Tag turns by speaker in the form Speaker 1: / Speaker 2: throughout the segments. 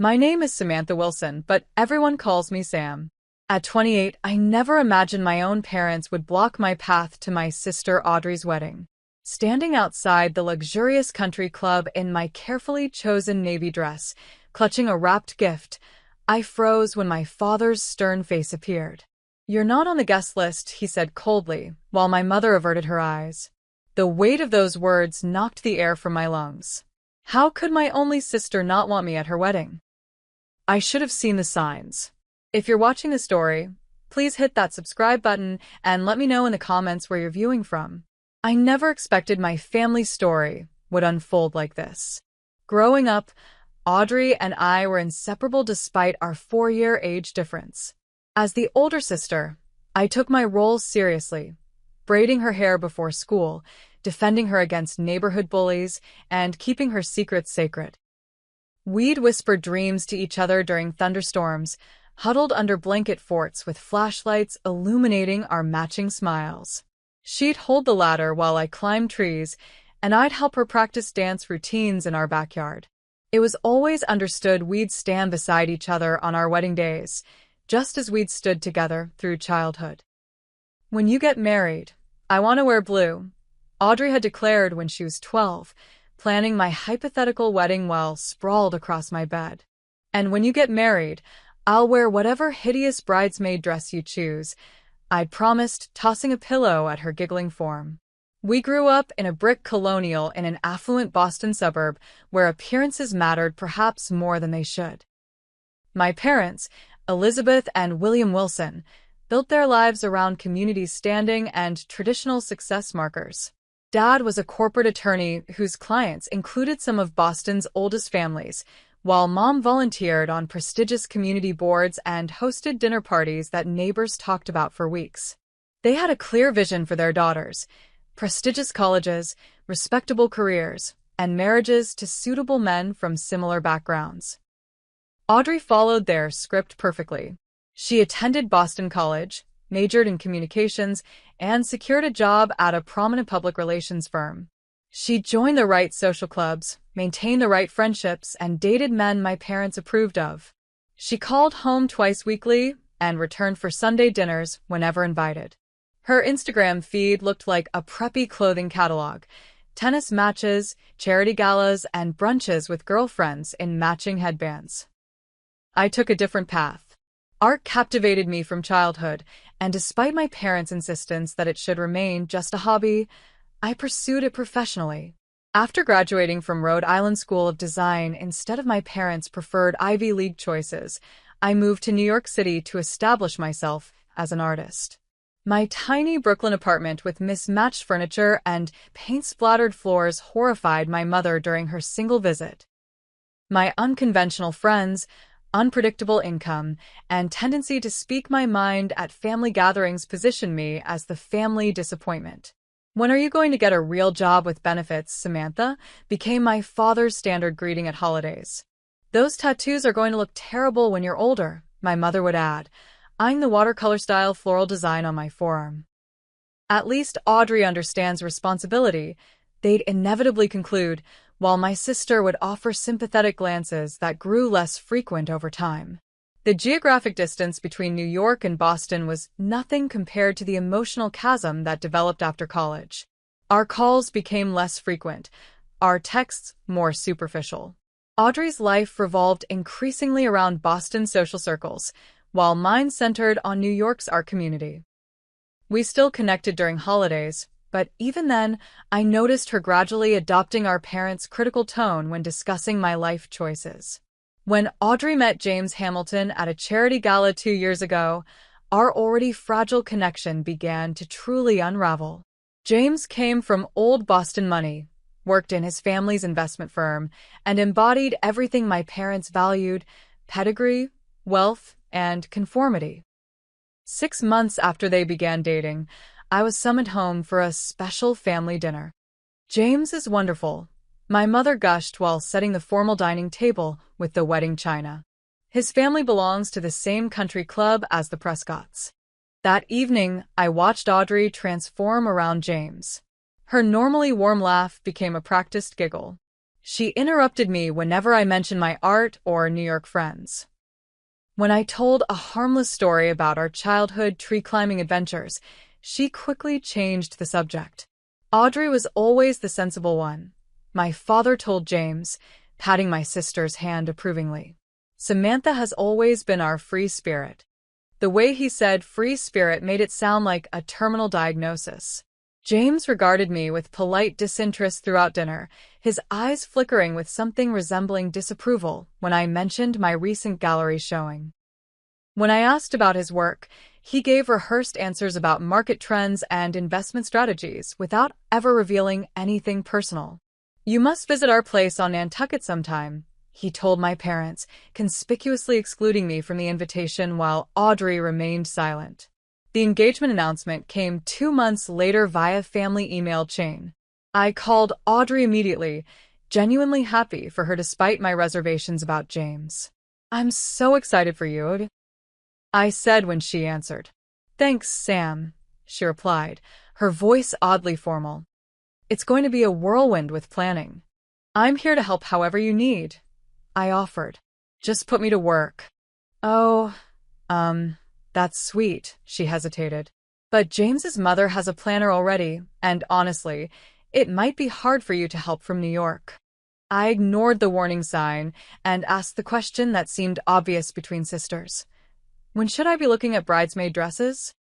Speaker 1: My name is Samantha Wilson, but everyone calls me Sam. At 28, I never imagined my own parents would block my path to my sister Audrey's wedding. Standing outside the luxurious country club in my carefully chosen navy dress, clutching a wrapped gift, I froze when my father's stern face appeared. "You're not on the guest list," he said coldly, while my mother averted her eyes. The weight of those words knocked the air from my lungs. How could my only sister not want me at her wedding? I should have seen the signs. If you're watching the story, please hit that subscribe button and let me know in the comments where you're viewing from. I never expected my family story would unfold like this. Growing up, Audrey and I were inseparable despite our 4-year age difference. As the older sister, I took my role seriously, braiding her hair before school, defending her against neighborhood bullies, and keeping her secrets sacred. We'd whisper dreams to each other during thunderstorms, huddled under blanket forts with flashlights illuminating our matching smiles. She'd hold the ladder while I climbed trees, and I'd help her practice dance routines in our backyard. It was always understood we'd stand beside each other on our wedding days, just as we'd stood together through childhood. "When you get married, I want to wear blue," Audrey had declared when she was 12, planning my hypothetical wedding while sprawled across my bed. "And when you get married, I'll wear whatever hideous bridesmaid dress you choose," I'd promised, tossing a pillow at her giggling form. We grew up in a brick colonial in an affluent Boston suburb where appearances mattered perhaps more than they should. My parents, Elizabeth and William Wilson, built their lives around community standing and traditional success markers. Dad was a corporate attorney whose clients included some of Boston's oldest families, while Mom volunteered on prestigious community boards and hosted dinner parties that neighbors talked about for weeks. They had a clear vision for their daughters: prestigious colleges, respectable careers, and marriages to suitable men from similar backgrounds. Audrey followed their script perfectly. She attended Boston College, majored in communications, and secured a job at a prominent public relations firm. She joined the right social clubs, maintained the right friendships, and dated men my parents approved of. She called home twice weekly and returned for Sunday dinners whenever invited. Her Instagram feed looked like a preppy clothing catalog: tennis matches, charity galas, and brunches with girlfriends in matching headbands. I took a different path. Art captivated me from childhood, and despite my parents' insistence that it should remain just a hobby, I pursued it professionally. After graduating from Rhode Island School of Design instead of my parents' preferred Ivy League choices, I moved to New York City to establish myself as an artist. My tiny Brooklyn apartment with mismatched furniture and paint-splattered floors horrified my mother during her single visit. My unconventional friends, unpredictable income, and tendency to speak my mind at family gatherings positioned me as the family disappointment. "When are you going to get a real job with benefits, Samantha?" became my father's standard greeting at holidays. "Those tattoos are going to look terrible when you're older," my mother would add, eyeing the watercolor-style floral design on my forearm. "At least Audrey understands responsibility," they'd inevitably conclude, while my sister would offer sympathetic glances that grew less frequent over time. The geographic distance between New York and Boston was nothing compared to the emotional chasm that developed after college. Our calls became less frequent, our texts more superficial. Audrey's life revolved increasingly around Boston's social circles, while mine centered on New York's art community. We still connected during holidays, but even then, I noticed her gradually adopting our parents' critical tone when discussing my life choices. When Audrey met James Hamilton at a charity gala 2 years ago, our already fragile connection began to truly unravel. James came from old Boston money, worked in his family's investment firm, and embodied everything my parents valued: pedigree, wealth, and conformity. 6 months after they began dating, I was summoned home for a special family dinner. "James is wonderful," my mother gushed while setting the formal dining table with the wedding china. "His family belongs to the same country club as the Prescotts." That evening, I watched Audrey transform around James. Her normally warm laugh became a practiced giggle. She interrupted me whenever I mentioned my art or New York friends. When I told a harmless story about our childhood tree-climbing adventures, she quickly changed the subject. Audrey was always the sensible one, my father told James, patting my sister's hand approvingly. Samantha has always been our free spirit. The way he said free spirit made it sound like a terminal diagnosis. James regarded me with polite disinterest throughout dinner, his eyes flickering with something resembling disapproval when I mentioned my recent gallery showing. When I asked about his work, he gave rehearsed answers about market trends and investment strategies without ever revealing anything personal. "You must visit our place on Nantucket sometime," he told my parents, conspicuously excluding me from the invitation while Audrey remained silent. The engagement announcement came 2 months later via family email chain. I called Audrey immediately, genuinely happy for her despite my reservations about James. "I'm so excited for you," I said when she answered. "Thanks, Sam," she replied, her voice oddly formal. "It's going to be a whirlwind with planning. I'm here to help however you need," I offered. "Just put me to work." "Oh, that's sweet," she hesitated. "But James's mother has a planner already, and honestly, it might be hard for you to help from New York." I ignored the warning sign and asked the question that seemed obvious between sisters. "When should I be looking at bridesmaid dresses?"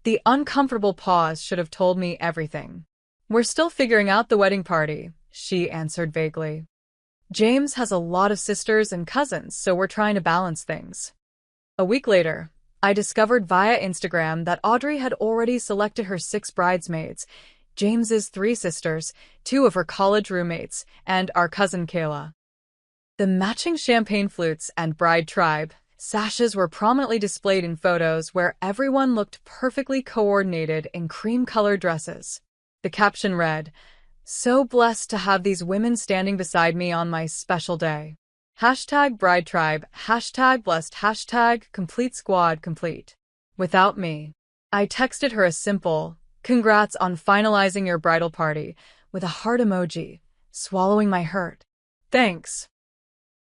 Speaker 1: The uncomfortable pause should have told me everything. "We're still figuring out the wedding party," she answered vaguely. "James has a lot of sisters and cousins, so we're trying to balance things." A week later, I discovered via Instagram that Audrey had already selected her 6 bridesmaids, James's 3 sisters, 2 of her college roommates, and our cousin Kayla. The matching champagne flutes and bride tribe sashes were prominently displayed in photos where everyone looked perfectly coordinated in cream-colored dresses. The caption read, "So blessed to have these women standing beside me on my special day. #BrideTribe, #blessed, #complete squad complete. Without me." I texted her a simple, "Congrats on finalizing your bridal party," with a heart emoji, swallowing my hurt. "Thanks.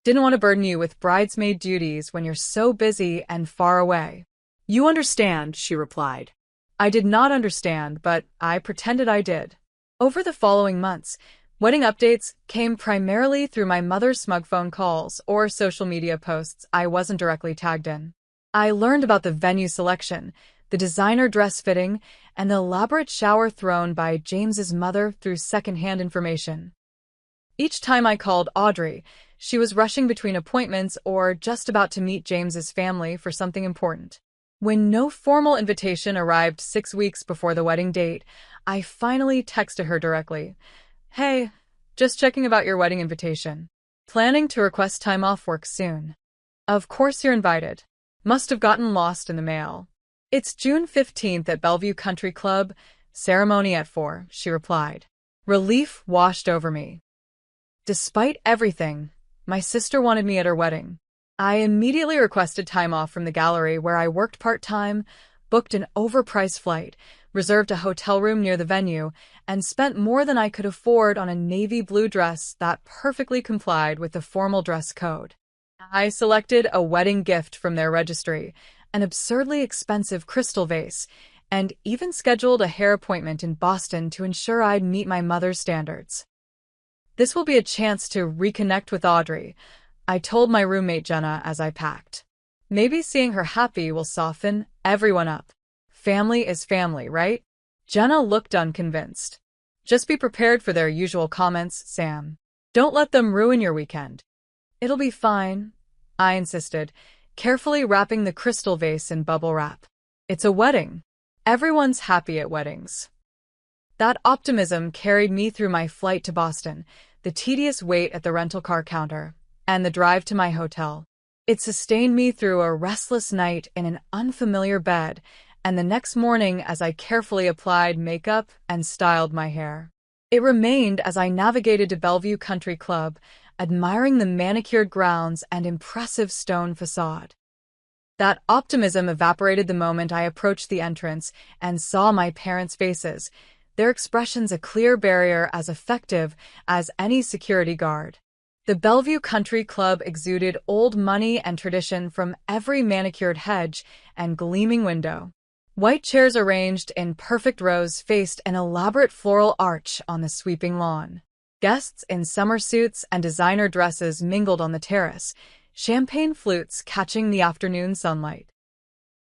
Speaker 1: Didn't want to burden you with bridesmaid duties when you're so busy and far away." "You understand," she replied. I did not understand, but I pretended I did. Over the following months, wedding updates came primarily through my mother's smug phone calls or social media posts I wasn't directly tagged in. I learned about the venue selection, the designer dress fitting, and the elaborate shower thrown by James's mother through secondhand information. Each time I called Audrey, she was rushing between appointments or just about to meet James's family for something important. When no formal invitation arrived 6 weeks before the wedding date, I finally texted her directly. "Hey, just checking about your wedding invitation. Planning to request time off work soon. Of course you're invited. Must have gotten lost in the mail. It's June 15th at Bellevue Country Club, ceremony at 4, she replied. Relief washed over me. Despite everything, my sister wanted me at her wedding. I immediately requested time off from the gallery where I worked part-time, booked an overpriced flight, reserved a hotel room near the venue, and spent more than I could afford on a navy blue dress that perfectly complied with the formal dress code. I selected a wedding gift from their registry, an absurdly expensive crystal vase, and even scheduled a hair appointment in Boston to ensure I'd meet my mother's standards. This will be a chance to reconnect with Audrey, I told my roommate Jenna as I packed. Maybe seeing her happy will soften everyone up. Family is family, right? Jenna looked unconvinced. Just be prepared for their usual comments, Sam. Don't let them ruin your weekend. It'll be fine, I insisted, carefully wrapping the crystal vase in bubble wrap. It's a wedding. Everyone's happy at weddings. That optimism carried me through my flight to Boston, the tedious wait at the rental car counter, and the drive to my hotel. It sustained me through a restless night in an unfamiliar bed, and the next morning as I carefully applied makeup and styled my hair. It remained as I navigated to Bellevue Country Club, admiring the manicured grounds and impressive stone facade. That optimism evaporated the moment I approached the entrance and saw my parents' faces, their expressions a clear barrier as effective as any security guard. The Bellevue Country Club exuded old money and tradition from every manicured hedge and gleaming window. White chairs arranged in perfect rows faced an elaborate floral arch on the sweeping lawn. Guests in summer suits and designer dresses mingled on the terrace, champagne flutes catching the afternoon sunlight.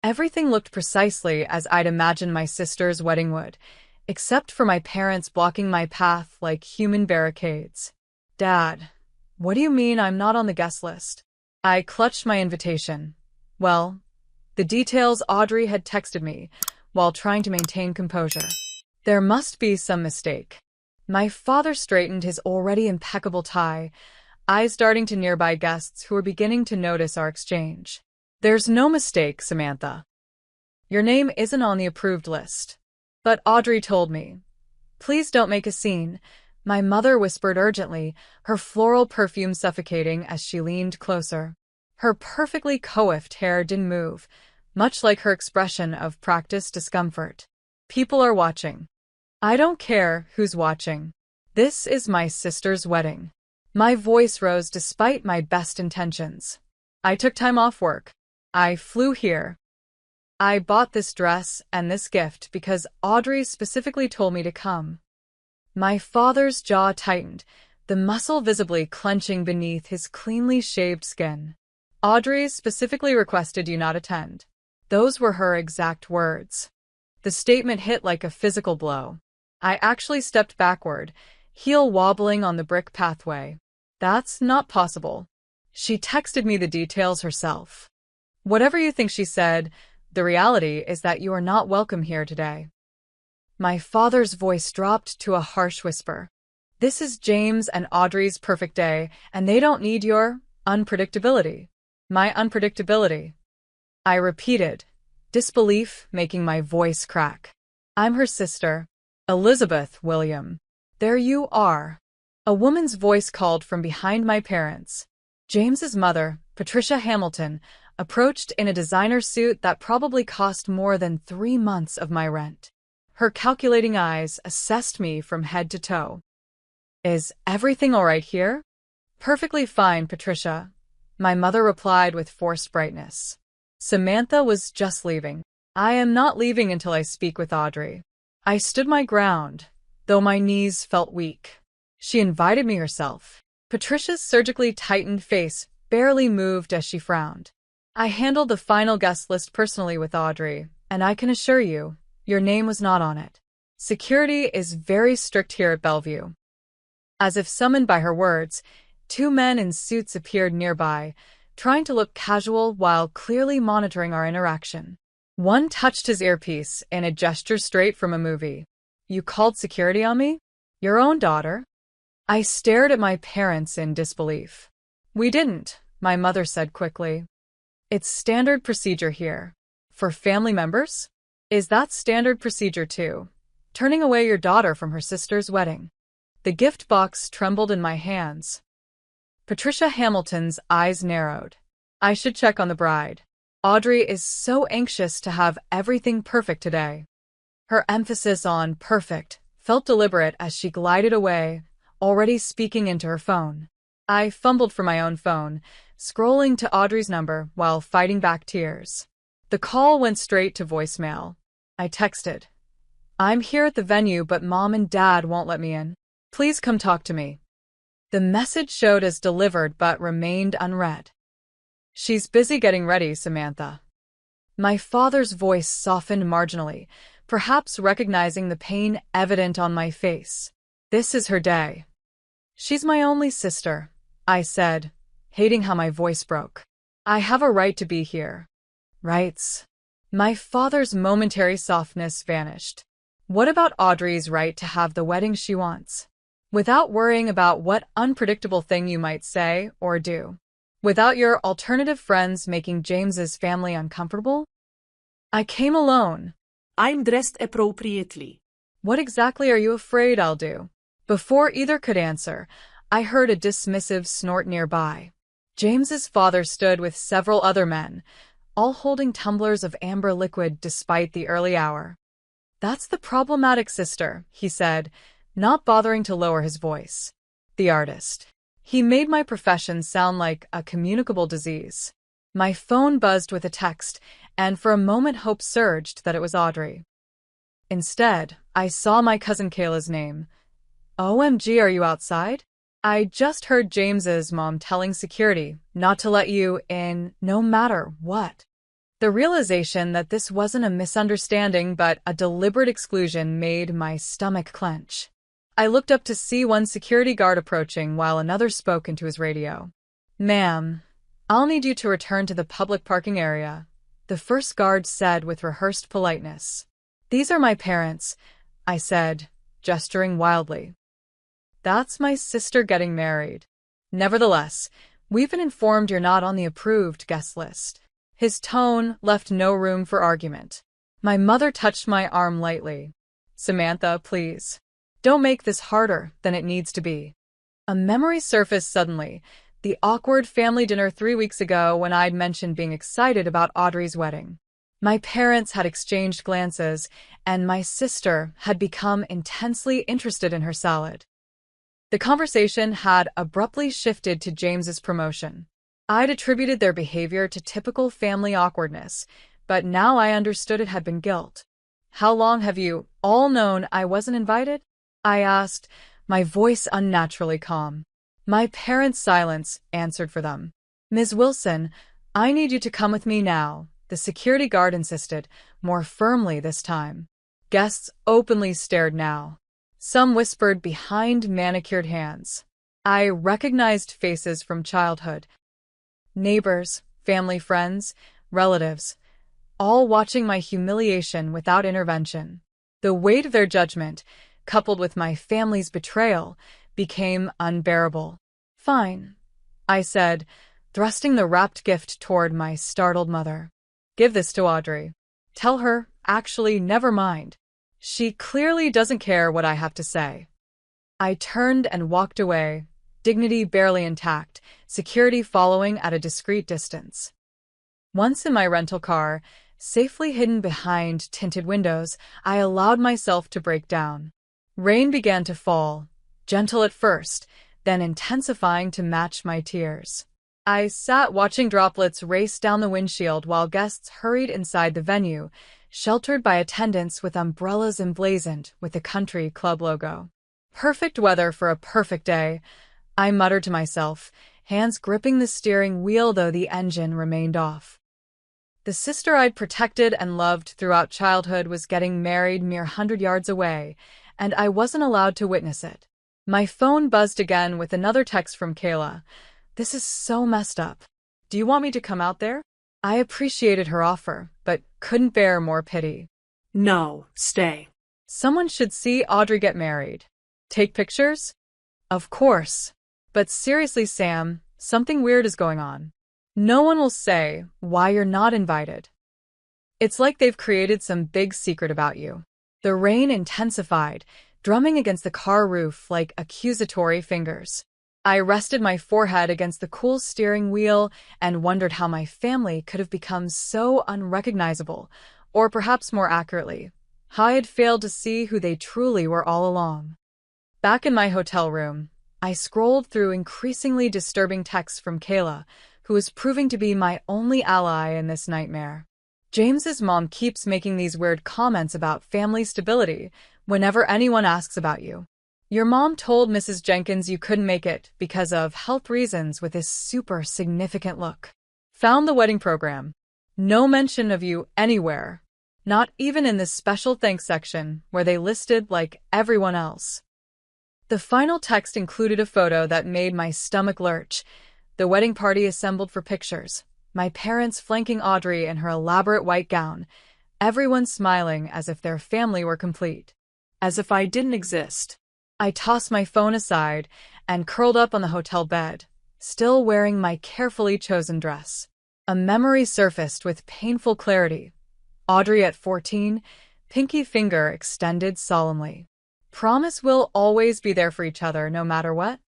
Speaker 1: Everything looked precisely as I'd imagined my sister's wedding would, except for my parents blocking my path like human barricades. "Dad, what do you mean I'm not on the guest list?" I clutched my invitation. Well, the details Audrey had texted me, while trying to maintain composure. There must be some mistake. My father straightened his already impeccable tie, eyes darting to nearby guests who were beginning to notice our exchange. "There's no mistake, Samantha. Your name isn't on the approved list." "But Audrey told me." "Please don't make a scene," my mother whispered urgently, her floral perfume suffocating as she leaned closer. Her perfectly coiffed hair didn't move, much like her expression of practiced discomfort. "People are watching." "I don't care who's watching. This is my sister's wedding." My voice rose despite my best intentions. "I took time off work. I flew here. I bought this dress and this gift because Audrey specifically told me to come." My father's jaw tightened, the muscle visibly clenching beneath his cleanly shaved skin. "Audrey specifically requested you not attend." Those were her exact words. The statement hit like a physical blow. I actually stepped backward, heel wobbling on the brick pathway. "That's not possible. She texted me the details herself." "Whatever you think she said, the reality is that you are not welcome here today." My father's voice dropped to a harsh whisper. "This is James and Audrey's perfect day, and they don't need your unpredictability." "My unpredictability?" I repeated, disbelief making my voice crack. "I'm her sister, Elizabeth William." "There you are." A woman's voice called from behind my parents. James's mother, Patricia Hamilton, approached in a designer suit that probably cost more than 3 months of my rent. Her calculating eyes assessed me from head to toe. "Is everything all right here?" "Perfectly fine, Patricia," my mother replied with forced brightness. "Samantha was just leaving." "I am not leaving until I speak with Audrey." I stood my ground, though my knees felt weak. "She invited me herself." Patricia's surgically tightened face barely moved as she frowned. "I handled the final guest list personally with Audrey, and I can assure you, your name was not on it. Security is very strict here at Bellevue." As if summoned by her words, 2 men in suits appeared nearby, trying to look casual while clearly monitoring our interaction. One touched his earpiece in a gesture straight from a movie. "You called security on me? Your own daughter?" I stared at my parents in disbelief. "We didn't," my mother said quickly. "It's standard procedure here." "For family members?" "Is that standard procedure too? Turning away your daughter from her sister's wedding?" The gift box trembled in my hands. Patricia Hamilton's eyes narrowed. "I should check on the bride. Audrey is so anxious to have everything perfect today." Her emphasis on perfect felt deliberate as she glided away, already speaking into her phone. I fumbled for my own phone, scrolling to Audrey's number while fighting back tears. The call went straight to voicemail. I texted, "I'm here at the venue, but Mom and Dad won't let me in. Please come talk to me." The message showed as delivered but remained unread. "She's busy getting ready, Samantha." My father's voice softened marginally, perhaps recognizing the pain evident on my face. "This is her day." "She's my only sister," I said, hating how my voice broke. "I have a right to be here." "Rights." My father's momentary softness vanished. "What about Audrey's right to have the wedding she wants? Without worrying about what unpredictable thing you might say or do? Without your alternative friends making James's family uncomfortable?" "I came alone."
Speaker 2: "I'm dressed appropriately."
Speaker 1: "What exactly are you afraid I'll do?" Before either could answer, I heard a dismissive snort nearby. James's father stood with several other men, all holding tumblers of amber liquid despite the early hour. That's the problematic sister, he said, not bothering to lower his voice. The artist. He made my profession sound like a communicable disease. My phone buzzed with a text, and for a moment hope surged that it was Audrey. Instead, I saw my cousin Kayla's name. OMG, are you outside? I just heard James's mom telling security not to let you in no matter what. The realization that this wasn't a misunderstanding but a deliberate exclusion made my stomach clench. I looked up to see one security guard approaching while another spoke into his radio. "Ma'am, I'll need you to return to the public parking area," the first guard said with rehearsed politeness. "These are my parents," I said, gesturing wildly. "That's my sister getting married. Nevertheless, we've been informed you're not on the approved guest list." His tone left no room for argument. My mother touched my arm lightly. "Samantha, please. Don't make this harder than it needs to be." A memory surfaced suddenly. The awkward family dinner 3 weeks ago when I'd mentioned being excited about Audrey's wedding. My parents had exchanged glances, and my sister had become intensely interested in her salad. The conversation had abruptly shifted to James's promotion. I'd attributed their behavior to typical family awkwardness, but now I understood it had been guilt. "How long have you all known I wasn't invited?" I asked, my voice unnaturally calm. My parents' silence answered for them. "Ms. Wilson, I need you to come with me now," the security guard insisted, more firmly this time. Guests openly stared now. Some whispered behind manicured hands. I recognized faces from childhood. Neighbors, family friends, relatives, all watching my humiliation without intervention. The weight of their judgment, coupled with my family's betrayal, became unbearable. "Fine," I said, thrusting the wrapped gift toward my startled mother. "Give this to Audrey. Tell her, actually, never mind. She clearly doesn't care what I have to say." I turned and walked away, dignity barely intact, security following at a discreet distance. Once in my rental car, safely hidden behind tinted windows, I allowed myself to break down. Rain began to fall, gentle at first, then intensifying to match my tears. I sat watching droplets race down the windshield while guests hurried inside the venue, sheltered by attendants with umbrellas emblazoned with the country club logo. Perfect weather for a perfect day, I muttered to myself, hands gripping the steering wheel though the engine remained off. The sister I'd protected and loved throughout childhood was getting married mere 100 yards away, and I wasn't allowed to witness it. My phone buzzed again with another text from Kayla. "This is so messed up. Do you want me to come out there?" I appreciated her offer, but couldn't bear more pity.
Speaker 2: No, stay.
Speaker 1: Someone should see Audrey get married. Take pictures? Of course. But seriously, Sam, something weird is going on. No one will say why you're not invited. It's like they've created some big secret about you. The rain intensified, drumming against the car roof like accusatory fingers. I rested my forehead against the cool steering wheel and wondered how my family could have become so unrecognizable, or perhaps more accurately, how I had failed to see who they truly were all along. Back in my hotel room, I scrolled through increasingly disturbing texts from Kayla, who was proving to be my only ally in this nightmare. James's mom keeps making these weird comments about family stability whenever anyone asks about you. "Your mom told Mrs. Jenkins you couldn't make it because of health reasons," with this super significant look. "Found the wedding program. No mention of you anywhere. Not even in the special thanks section where they listed like everyone else." The final text included a photo that made my stomach lurch. The wedding party assembled for pictures, my parents flanking Audrey in her elaborate white gown, everyone smiling as if their family were complete.
Speaker 2: As if I didn't exist.
Speaker 1: I tossed my phone aside and curled up on the hotel bed, still wearing my carefully chosen dress. A memory surfaced with painful clarity. Audrey at 14, pinky finger extended solemnly. "Promise we'll always be there for each other no matter what?"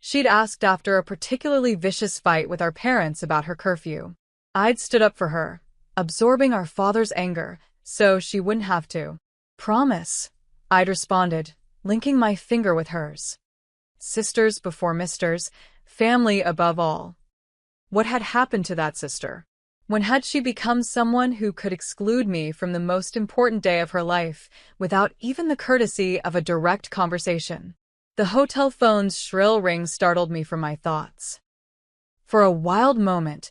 Speaker 1: She'd asked after a particularly vicious fight with our parents about her curfew. I'd stood up for her, absorbing our father's anger, so she wouldn't have to. Promise, I'd responded, linking my finger with hers. Sisters before misters, family above all. What had happened to that sister? When had she become someone who could exclude me from the most important day of her life without even the courtesy of a direct conversation? The hotel phone's shrill ring startled me from my thoughts. For a wild moment,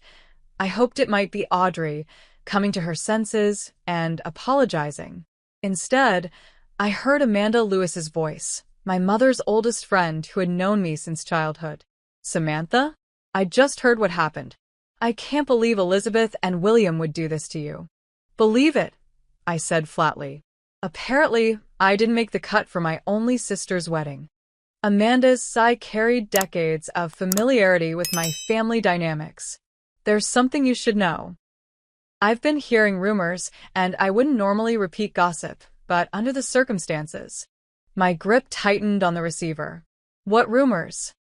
Speaker 1: I hoped it might be Audrey, coming to her senses and apologizing. Instead, I heard Amanda Lewis's voice, my mother's oldest friend who had known me since childhood. Samantha? I just heard what happened. I can't believe Elizabeth and William would do this to you. Believe it, I said flatly. Apparently, I didn't make the cut for my only sister's wedding. Amanda's sigh carried decades of familiarity with my family dynamics. There's something you should know. I've been hearing rumors, and I wouldn't normally repeat gossip, but under the circumstances. My grip tightened on the receiver. What rumors?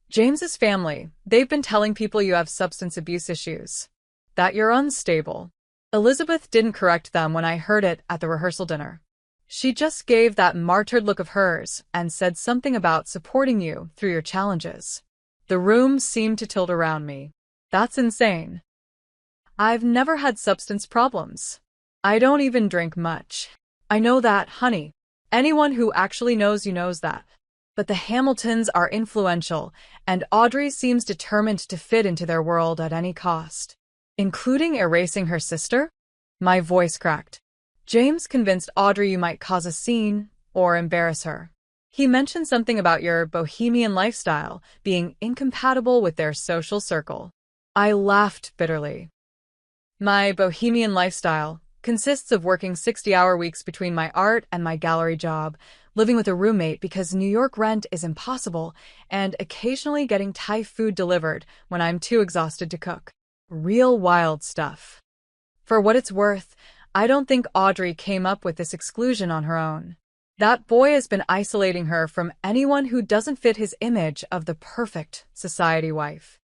Speaker 1: James's family, they've been telling people you have substance abuse issues. That you're unstable. Elizabeth didn't correct them when I heard it at the rehearsal dinner. She just gave that martyred look of hers and said something about supporting you through your challenges. The room seemed to tilt around me. That's insane. I've never had substance problems. I don't even drink much. I know that, honey. Anyone who actually knows you knows that. But the Hamiltons are influential, and Audrey seems determined to fit into their world at any cost. Including erasing her sister? My voice cracked. James convinced Audrey you might cause a scene or embarrass her. He mentioned something about your bohemian lifestyle being incompatible with their social circle. I laughed bitterly. My bohemian lifestyle consists of working 60-hour weeks between my art and my gallery job, living with a roommate because New York rent is impossible, and occasionally getting Thai food delivered when I'm too exhausted to cook. Real wild stuff. For what it's worth, I don't think Audrey came up with this exclusion on her own. That boy has been isolating her from anyone who doesn't fit his image of the perfect society wife.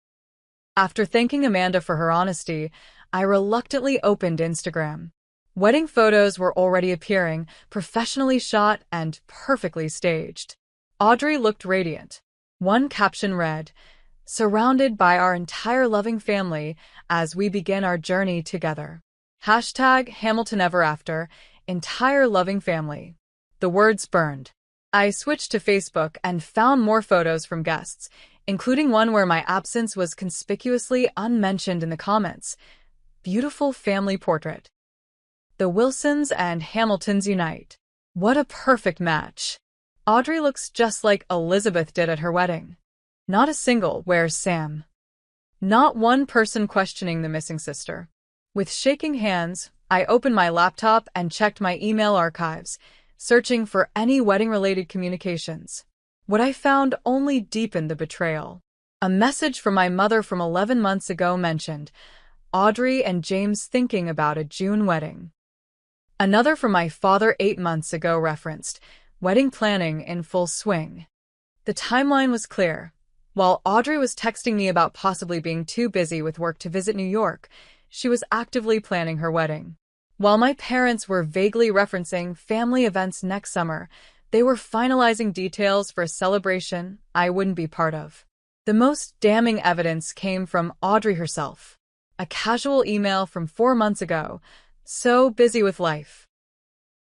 Speaker 1: After thanking Amanda for her honesty, I reluctantly opened Instagram. Wedding photos were already appearing, professionally shot and perfectly staged. Audrey looked radiant. One caption read, "Surrounded by our entire loving family as we begin our journey together. #Hamilton Ever After, entire loving family." The words burned. I switched to Facebook and found more photos from guests, including one where my absence was conspicuously unmentioned in the comments. Beautiful family portrait. The Wilsons and Hamiltons unite. What a perfect match. Audrey looks just like Elizabeth did at her wedding. Not a single "Where's Sam?" Not one person questioning the missing sister. With shaking hands, I opened my laptop and checked my email archives, searching for any wedding-related communications. What I found only deepened the betrayal. A message from my mother from 11 months ago mentioned Audrey and James thinking about a June wedding. Another from my father 8 months ago referenced wedding planning in full swing. The timeline was clear. While Audrey was texting me about possibly being too busy with work to visit New York, she was actively planning her wedding. While my parents were vaguely referencing family events next summer, they were finalizing details for a celebration I wouldn't be part of. The most damning evidence came from Audrey herself. A casual email from 4 months ago. "So busy with life.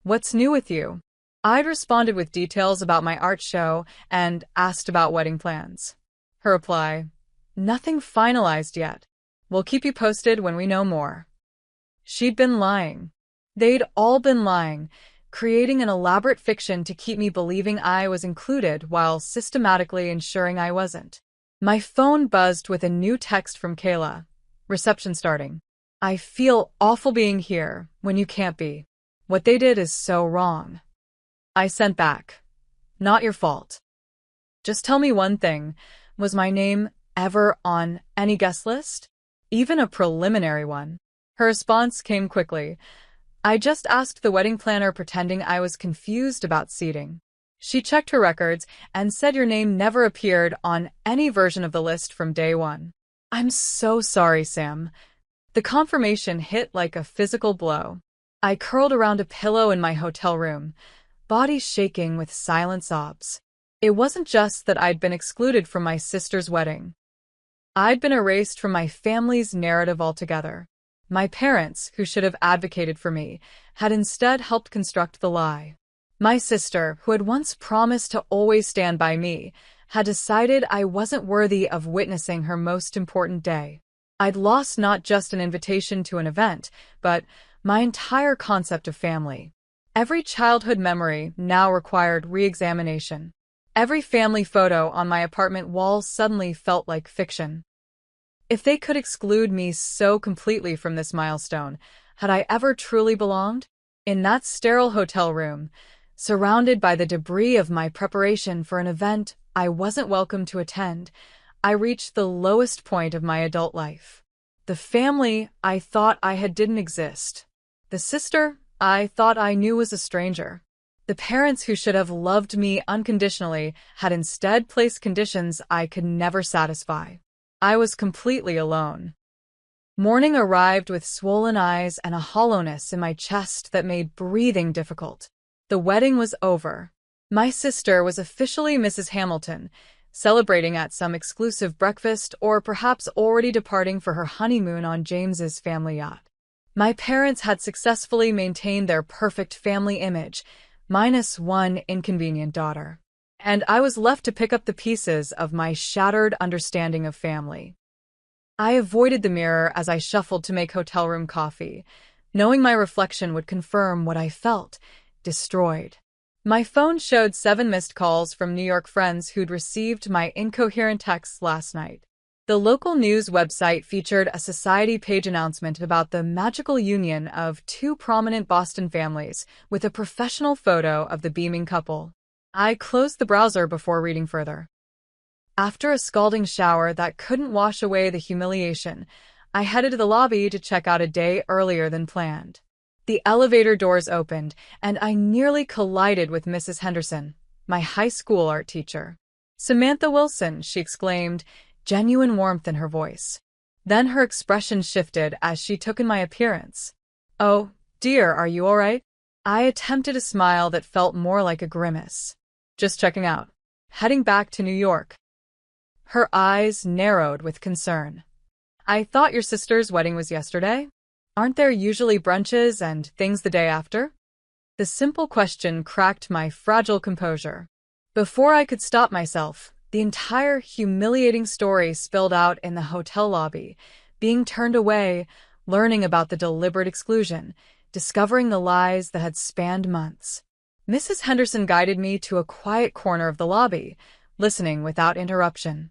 Speaker 1: What's new with you?" I'd responded with details about my art show and asked about wedding plans. Her reply, "Nothing finalized yet. We'll keep you posted when we know more." She'd been lying. They'd all been lying, creating an elaborate fiction to keep me believing I was included while systematically ensuring I wasn't. My phone buzzed with a new text from Kayla. Reception starting. "I feel awful being here when you can't be. What they did is so wrong." I sent back, "Not your fault. Just tell me one thing. Was my name ever on any guest list? Even a preliminary one?" Her response came quickly. "I just asked the wedding planner, pretending I was confused about seating. She checked her records and said your name never appeared on any version of the list from day one." I'm so sorry, Sam. The confirmation hit like a physical blow. I curled around a pillow in my hotel room, body shaking with silent sobs. It wasn't just that I'd been excluded from my sister's wedding. I'd been erased from my family's narrative altogether. My parents, who should have advocated for me, had instead helped construct the lie. My sister, who had once promised to always stand by me, had decided I wasn't worthy of witnessing her most important day. I'd lost not just an invitation to an event, but my entire concept of family. Every childhood memory now required re-examination. Every family photo on my apartment wall suddenly felt like fiction. If they could exclude me so completely from this milestone, had I ever truly belonged? In that sterile hotel room, surrounded by the debris of my preparation for an event I wasn't welcome to attend, I reached the lowest point of my adult life. The family I thought I had didn't exist. The sister I thought I knew was a stranger. The parents who should have loved me unconditionally had instead placed conditions I could never satisfy. I was completely alone. Morning arrived with swollen eyes and a hollowness in my chest that made breathing difficult. The wedding was over. My sister was officially Mrs. Hamilton, celebrating at some exclusive breakfast or perhaps already departing for her honeymoon on James's family yacht. My parents had successfully maintained their perfect family image, minus one inconvenient daughter. And I was left to pick up the pieces of my shattered understanding of family. I avoided the mirror as I shuffled to make hotel room coffee, knowing my reflection would confirm what I felt: destroyed. My phone showed 7 missed calls from New York friends who'd received my incoherent texts last night. The local news website featured a society page announcement about the magical union of 2 prominent Boston families, with a professional photo of the beaming couple. I closed the browser before reading further. After a scalding shower that couldn't wash away the humiliation, I headed to the lobby to check out a day earlier than planned. The elevator doors opened, and I nearly collided with Mrs. Henderson, my high school art teacher. "Samantha Wilson," she exclaimed, genuine warmth in her voice. Then her expression shifted as she took in my appearance. "Oh, dear, are you all right?" I attempted a smile that felt more like a grimace. "Just checking out. Heading back to New York." Her eyes narrowed with concern. "I thought your sister's wedding was yesterday? Aren't there usually brunches and things the day after?" The simple question cracked my fragile composure. Before I could stop myself, the entire humiliating story spilled out in the hotel lobby, being turned away, learning about the deliberate exclusion, discovering the lies that had spanned months. Mrs. Henderson guided me to a quiet corner of the lobby, listening without interruption.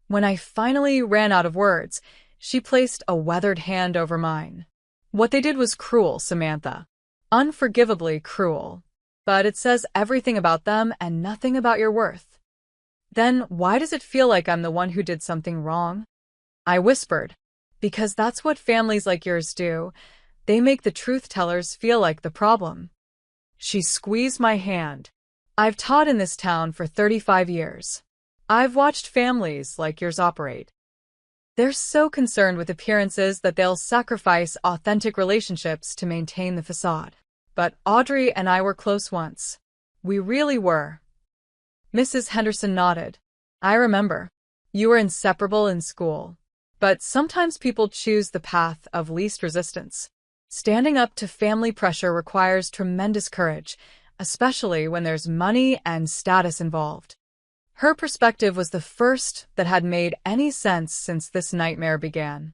Speaker 1: When I finally ran out of words, she placed a weathered hand over mine. "What they did was cruel, Samantha. Unforgivably cruel. But it says everything about them and nothing about your worth." "Then why does it feel like I'm the one who did something wrong?" I whispered. "Because that's what families like yours do. They make the truth-tellers feel like the problem." She squeezed my hand. "I've taught in this town for 35 years. I've watched families like yours operate. They're so concerned with appearances that they'll sacrifice authentic relationships to maintain the facade. But Audrey and I were close once. We really were." Mrs. Henderson nodded. "I remember. You were inseparable in school. But sometimes people choose the path of least resistance. Standing up to family pressure requires tremendous courage, especially when there's money and status involved." Her perspective was the first that had made any sense since this nightmare began.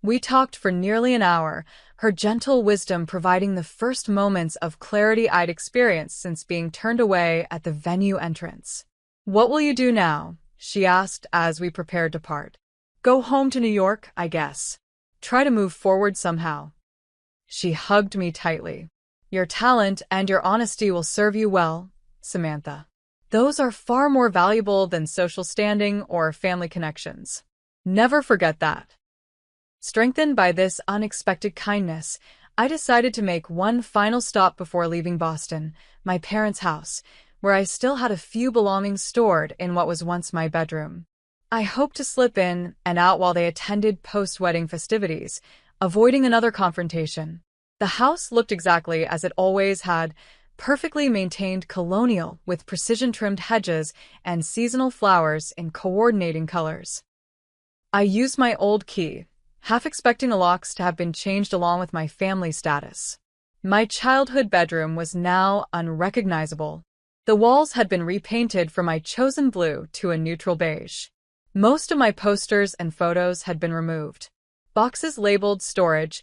Speaker 1: We talked for nearly an hour, her gentle wisdom providing the first moments of clarity I'd experienced since being turned away at the venue entrance. "What will you do now?" she asked as we prepared to part. "Go home to New York, I guess. Try to move forward somehow." She hugged me tightly. "Your talent and your honesty will serve you well, Samantha. Those are far more valuable than social standing or family connections. Never forget that." Strengthened by this unexpected kindness, I decided to make one final stop before leaving Boston, my parents' house, where I still had a few belongings stored in what was once my bedroom. I hoped to slip in and out while they attended post-wedding festivities, avoiding another confrontation. The house looked exactly as it always had, perfectly maintained colonial with precision-trimmed hedges and seasonal flowers in coordinating colors. I used my old key, half expecting the locks to have been changed along with my family status. My childhood bedroom was now unrecognizable. The walls had been repainted from my chosen blue to a neutral beige. Most of my posters and photos had been removed. Boxes labeled storage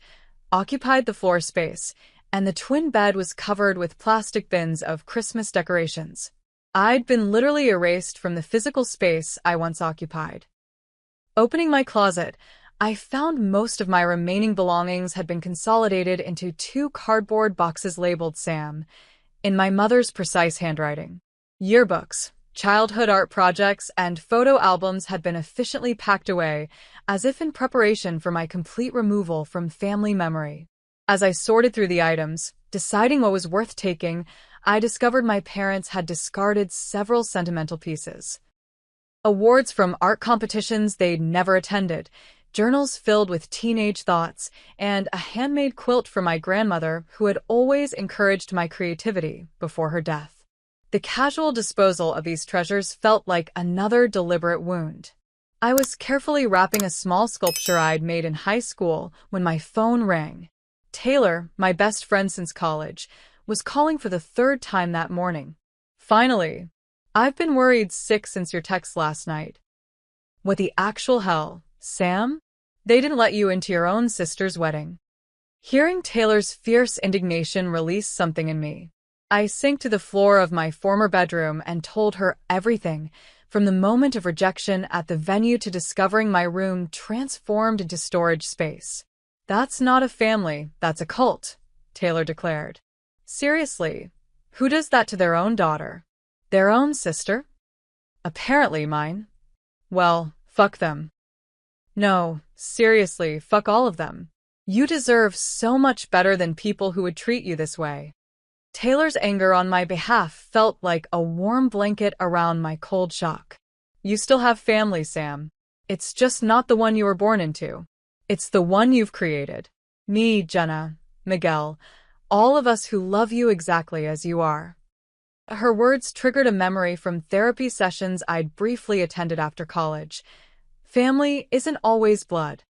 Speaker 1: occupied the floor space, and the twin bed was covered with plastic bins of Christmas decorations. I'd been literally erased from the physical space I once occupied. Opening my closet, I found most of my remaining belongings had been consolidated into 2 cardboard boxes labeled Sam, in my mother's precise handwriting. Yearbooks, childhood art projects, and photo albums had been efficiently packed away, as if in preparation for my complete removal from family memory. As I sorted through the items, deciding what was worth taking, I discovered my parents had discarded several sentimental pieces. Awards from art competitions they'd never attended, journals filled with teenage thoughts, and a handmade quilt from my grandmother who had always encouraged my creativity before her death. The casual disposal of these treasures felt like another deliberate wound. I was carefully wrapping a small sculpture I'd made in high school when my phone rang. Taylor, my best friend since college, was calling for the 3rd time that morning. Finally, I've been worried sick since your text last night. What the actual hell, Sam? They didn't let you into your own sister's wedding. Hearing Taylor's fierce indignation released something in me. I sank to the floor of my former bedroom and told her everything, from the moment of rejection at the venue to discovering my room transformed into storage space. That's not a family, that's a cult, Taylor declared. Seriously, who does that to their own daughter? Their own sister? Apparently mine. Well, fuck them. No, seriously, fuck all of them. You deserve so much better than people who would treat you this way. Taylor's anger on my behalf felt like a warm blanket around my cold shock. You still have family, Sam. It's just not the one you were born into. It's the one you've created. Me, Jenna, Miguel, all of us who love you exactly as you are. Her words triggered a memory from therapy sessions I'd briefly attended after college. Family isn't always blood.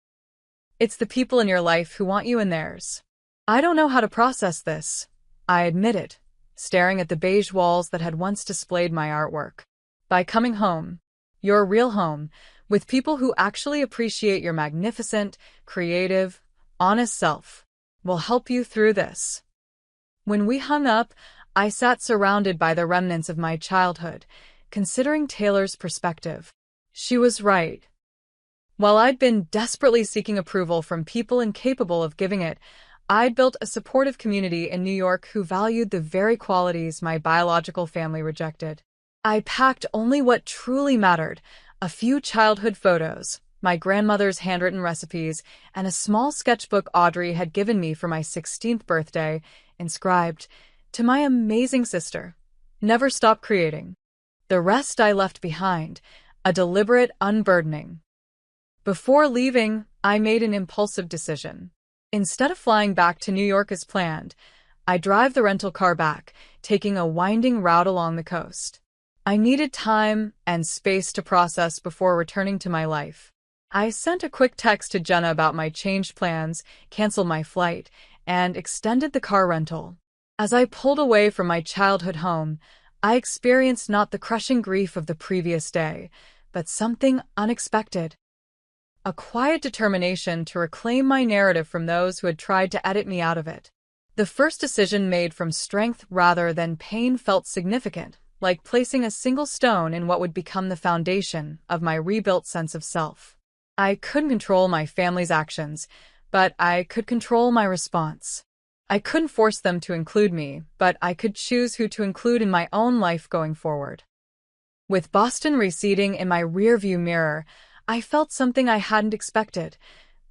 Speaker 1: It's the people in your life who want you in theirs. I don't know how to process this, I admitted, staring at the beige walls that had once displayed my artwork. By coming home, your real home, with people who actually appreciate your magnificent, creative, honest self, will help you through this. When we hung up, I sat surrounded by the remnants of my childhood, considering Taylor's perspective. She was right. While I'd been desperately seeking approval from people incapable of giving it, I'd built a supportive community in New York who valued the very qualities my biological family rejected. I packed only what truly mattered, a few childhood photos, my grandmother's handwritten recipes, and a small sketchbook Audrey had given me for my 16th birthday, inscribed, "To my amazing sister. Never stop creating." The rest I left behind, a deliberate unburdening. Before leaving, I made an impulsive decision. Instead of flying back to New York as planned, I drive the rental car back, taking a winding route along the coast. I needed time and space to process before returning to my life. I sent a quick text to Jenna about my changed plans, canceled my flight, and extended the car rental. As I pulled away from my childhood home, I experienced not the crushing grief of the previous day, but something unexpected. A quiet determination to reclaim my narrative from those who had tried to edit me out of it. The first decision made from strength rather than pain felt significant, like placing a single stone in what would become the foundation of my rebuilt sense of self. I couldn't control my family's actions, but I could control my response. I couldn't force them to include me, but I could choose who to include in my own life going forward. With Boston receding in my rearview mirror, I felt something I hadn't expected.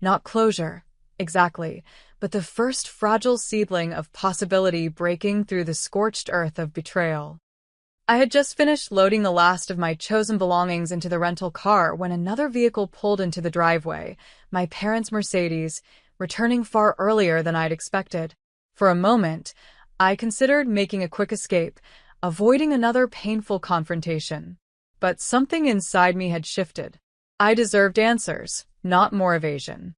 Speaker 1: Not closure, exactly, but the first fragile seedling of possibility breaking through the scorched earth of betrayal. I had just finished loading the last of my chosen belongings into the rental car when another vehicle pulled into the driveway, my parents' Mercedes, returning far earlier than I'd expected. For a moment, I considered making a quick escape, avoiding another painful confrontation. But something inside me had shifted. I deserved answers, not more evasion.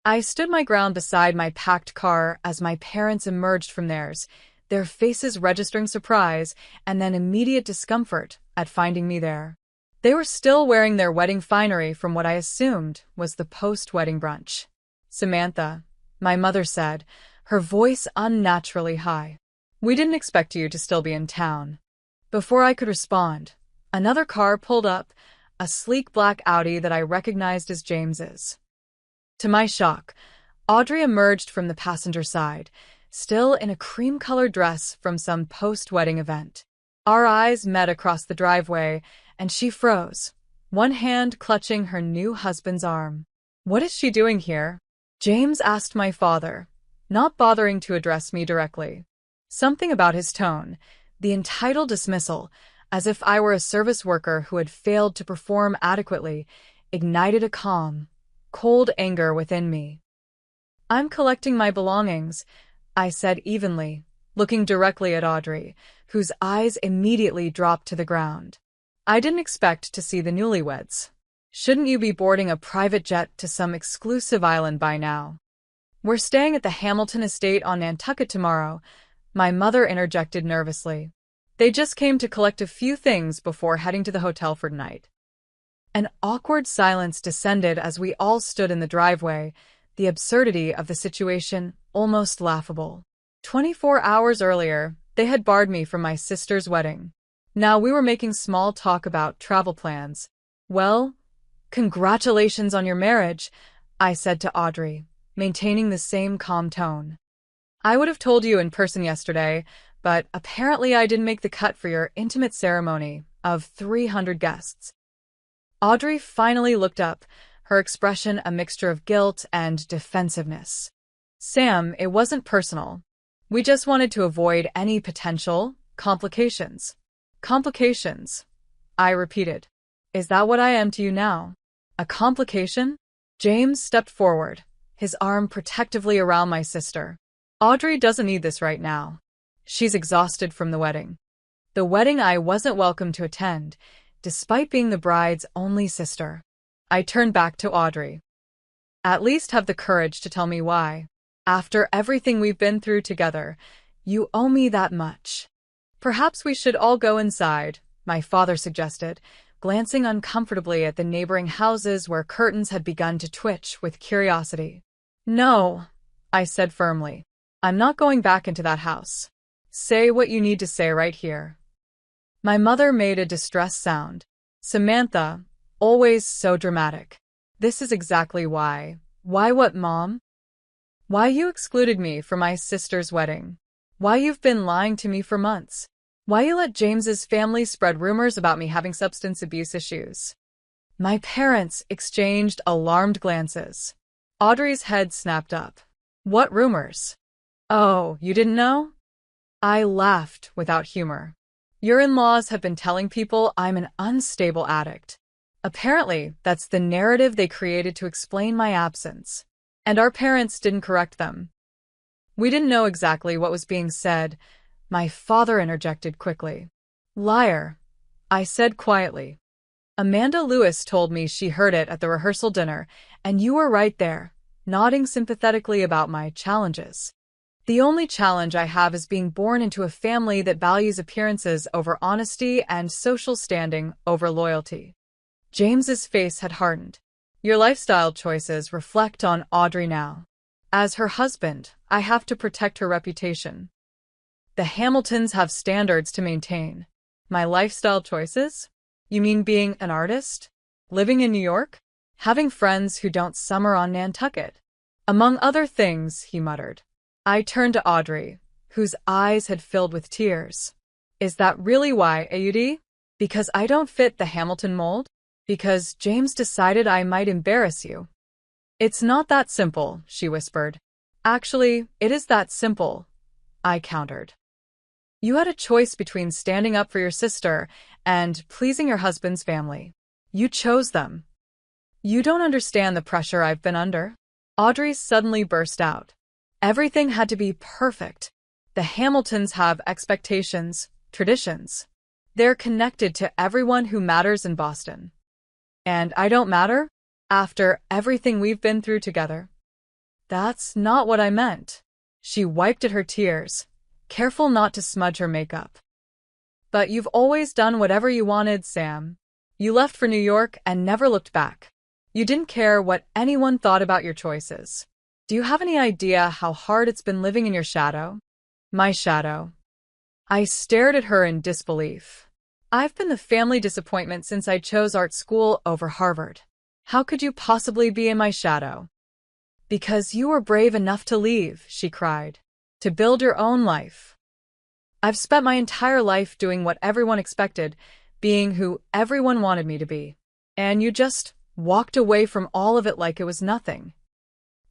Speaker 1: I stood my ground beside my packed car as my parents emerged from theirs, their faces registering surprise and then immediate discomfort at finding me there. They were still wearing their wedding finery from what I assumed was the post-wedding brunch. "Samantha," my mother said, her voice unnaturally high. "We didn't expect you to still be in town." Before I could respond, another car pulled up, a sleek black Audi that I recognized as James's. To my shock, Audrey emerged from the passenger side, still in a cream-colored dress from some post-wedding event. Our eyes met across the driveway, and she froze, one hand clutching her new husband's arm. "What is she doing here?" James asked my father, not bothering to address me directly. Something about his tone, the entitled dismissal, as if I were a service worker who had failed to perform adequately, ignited a calm, cold anger within me. "I'm collecting my belongings," I said evenly, looking directly at Audrey, whose eyes immediately dropped to the ground. "I didn't expect to see the newlyweds. Shouldn't you be boarding a private jet to some exclusive island by now?" "We're staying at the Hamilton estate on Nantucket tomorrow," my mother interjected nervously. "They just came to collect a few things before heading to the hotel for tonight." An awkward silence descended as we all stood in the driveway, the absurdity of the situation almost laughable. 24 hours earlier, they had barred me from my sister's wedding. Now we were making small talk about travel plans. "Well, congratulations on your marriage," I said to Audrey, maintaining the same calm tone. "I would have told you in person yesterday, but apparently I didn't make the cut for your intimate ceremony of 300 guests. Audrey finally looked up, her expression a mixture of guilt and defensiveness. "Sam, it wasn't personal. We just wanted to avoid any potential complications." "Complications?" I repeated. "Is that what I am to you now? A complication?" James stepped forward, his arm protectively around my sister. "Audrey doesn't need this right now. She's exhausted from the wedding." The wedding I wasn't welcome to attend, despite being the bride's only sister. I turned back to Audrey. "At least have the courage to tell me why. After everything we've been through together, you owe me that much." "Perhaps we should all go inside," my father suggested, glancing uncomfortably at the neighboring houses where curtains had begun to twitch with curiosity. "No," I said firmly. "I'm not going back into that house. Say what you need to say right here." My mother made a distressed sound. "Samantha, always so dramatic. This is exactly why." "Why what, Mom?" "Why you excluded me from my sister's wedding. Why you've been lying to me for months. Why you let James's family spread rumors about me having substance abuse issues." My parents exchanged alarmed glances. Audrey's head snapped up. "What rumors?" "Oh, you didn't know?" I laughed without humor. "Your in-laws have been telling people I'm an unstable addict. Apparently, that's the narrative they created to explain my absence. And our parents didn't correct them." "We didn't know exactly what was being said," my father interjected quickly. "Liar," I said quietly. "Amanda Lewis told me she heard it at the rehearsal dinner, and you were right there, nodding sympathetically about my challenges. The only challenge I have is being born into a family that values appearances over honesty and social standing over loyalty." James's face had hardened. "Your lifestyle choices reflect on Audrey now. As her husband, I have to protect her reputation. The Hamiltons have standards to maintain. My lifestyle choices? You mean being an artist? Living in New York? Having friends who don't summer on Nantucket? Among other things," he muttered. I turned to Audrey, whose eyes had filled with tears. "Is that really why, AUD? Because I don't fit the Hamilton mold? Because James decided I might embarrass you?" "It's not that simple," she whispered. "Actually, it is that simple," I countered. "You had a choice between standing up for your sister and pleasing your husband's family. You chose them. You don't understand the pressure I've been under." Audrey suddenly burst out. Everything had to be perfect. The Hamiltons have expectations, traditions. They're connected to everyone who matters in Boston. And I don't matter? After everything we've been through together? That's not what I meant. She wiped at her tears, careful not to smudge her makeup. But you've always done whatever you wanted, Sam. You left for New York and never looked back. You didn't care what anyone thought about your choices. Do you have any idea how hard it's been living in your shadow? My shadow. I stared at her in disbelief. I've been the family disappointment since I chose art school over Harvard. How could you possibly be in my shadow? Because you were brave enough to leave, she cried. To build your own life. I've spent my entire life doing what everyone expected, being who everyone wanted me to be. And you just walked away from all of it like it was nothing.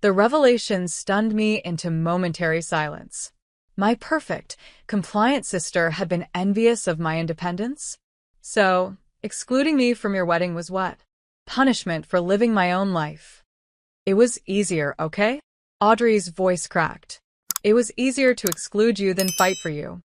Speaker 1: The revelation stunned me into momentary silence. My perfect, compliant sister had been envious of my independence? So, excluding me from your wedding was what? Punishment for living my own life. It was easier, okay? Audrey's voice cracked. It was easier to exclude you than fight for you.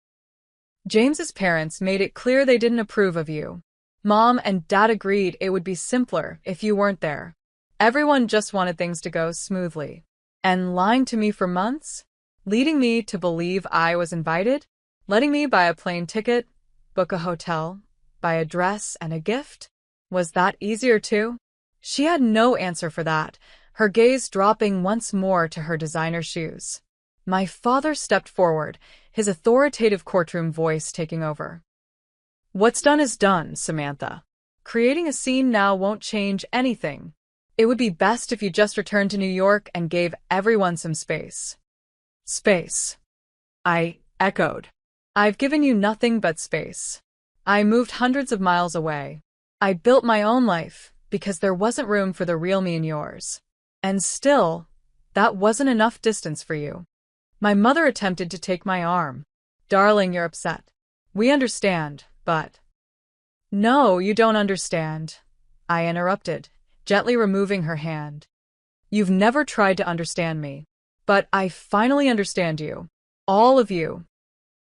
Speaker 1: James's parents made it clear they didn't approve of you. Mom and Dad agreed it would be simpler if you weren't there. Everyone just wanted things to go smoothly. And lying to me for months? Leading me to believe I was invited? Letting me buy a plane ticket, book a hotel, buy a dress and a gift? Was that easier too? She had no answer for that, her gaze dropping once more to her designer shoes. My father stepped forward, his authoritative courtroom voice taking over. What's done is done, Samantha. Creating a scene now won't change anything. It would be best if you just returned to New York and gave everyone some space. Space. I echoed. I've given you nothing but space. I moved hundreds of miles away. I built my own life because there wasn't room for the real me in yours. And still, that wasn't enough distance for you. My mother attempted to take my arm. Darling, you're upset. We understand, but... No, you don't understand, I interrupted, gently removing her hand. You've never tried to understand me. But I finally understand you. All of you.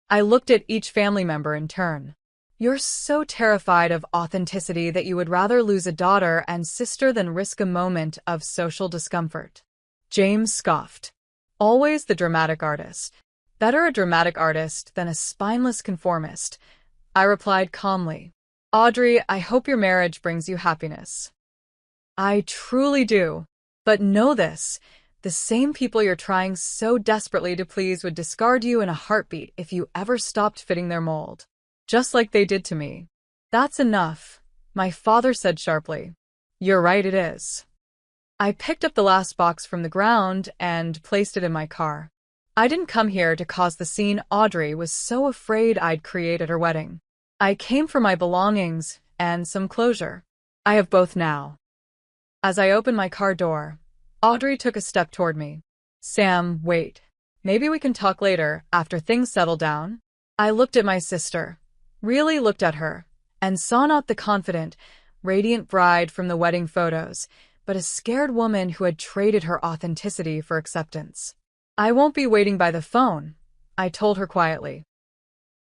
Speaker 1: I looked at each family member in turn. You're so terrified of authenticity that you would rather lose a daughter and sister than risk a moment of social discomfort. James scoffed. Always the dramatic artist. Better a dramatic artist than a spineless conformist. I replied calmly. Audrey, I hope your marriage brings you happiness. I truly do. But know this. The same people you're trying so desperately to please would discard you in a heartbeat if you ever stopped fitting their mold. Just like they did to me. That's enough, my father said sharply. You're right, it is. I picked up the last box from the ground and placed it in my car. I didn't come here to cause the scene Audrey was so afraid I'd create at her wedding. I came for my belongings and some closure. I have both now. As I opened my car door, Audrey took a step toward me. Sam, wait. Maybe we can talk later, after things settle down? I looked at my sister, really looked at her, and saw not the confident, radiant bride from the wedding photos, but a scared woman who had traded her authenticity for acceptance. I won't be waiting by the phone, I told her quietly.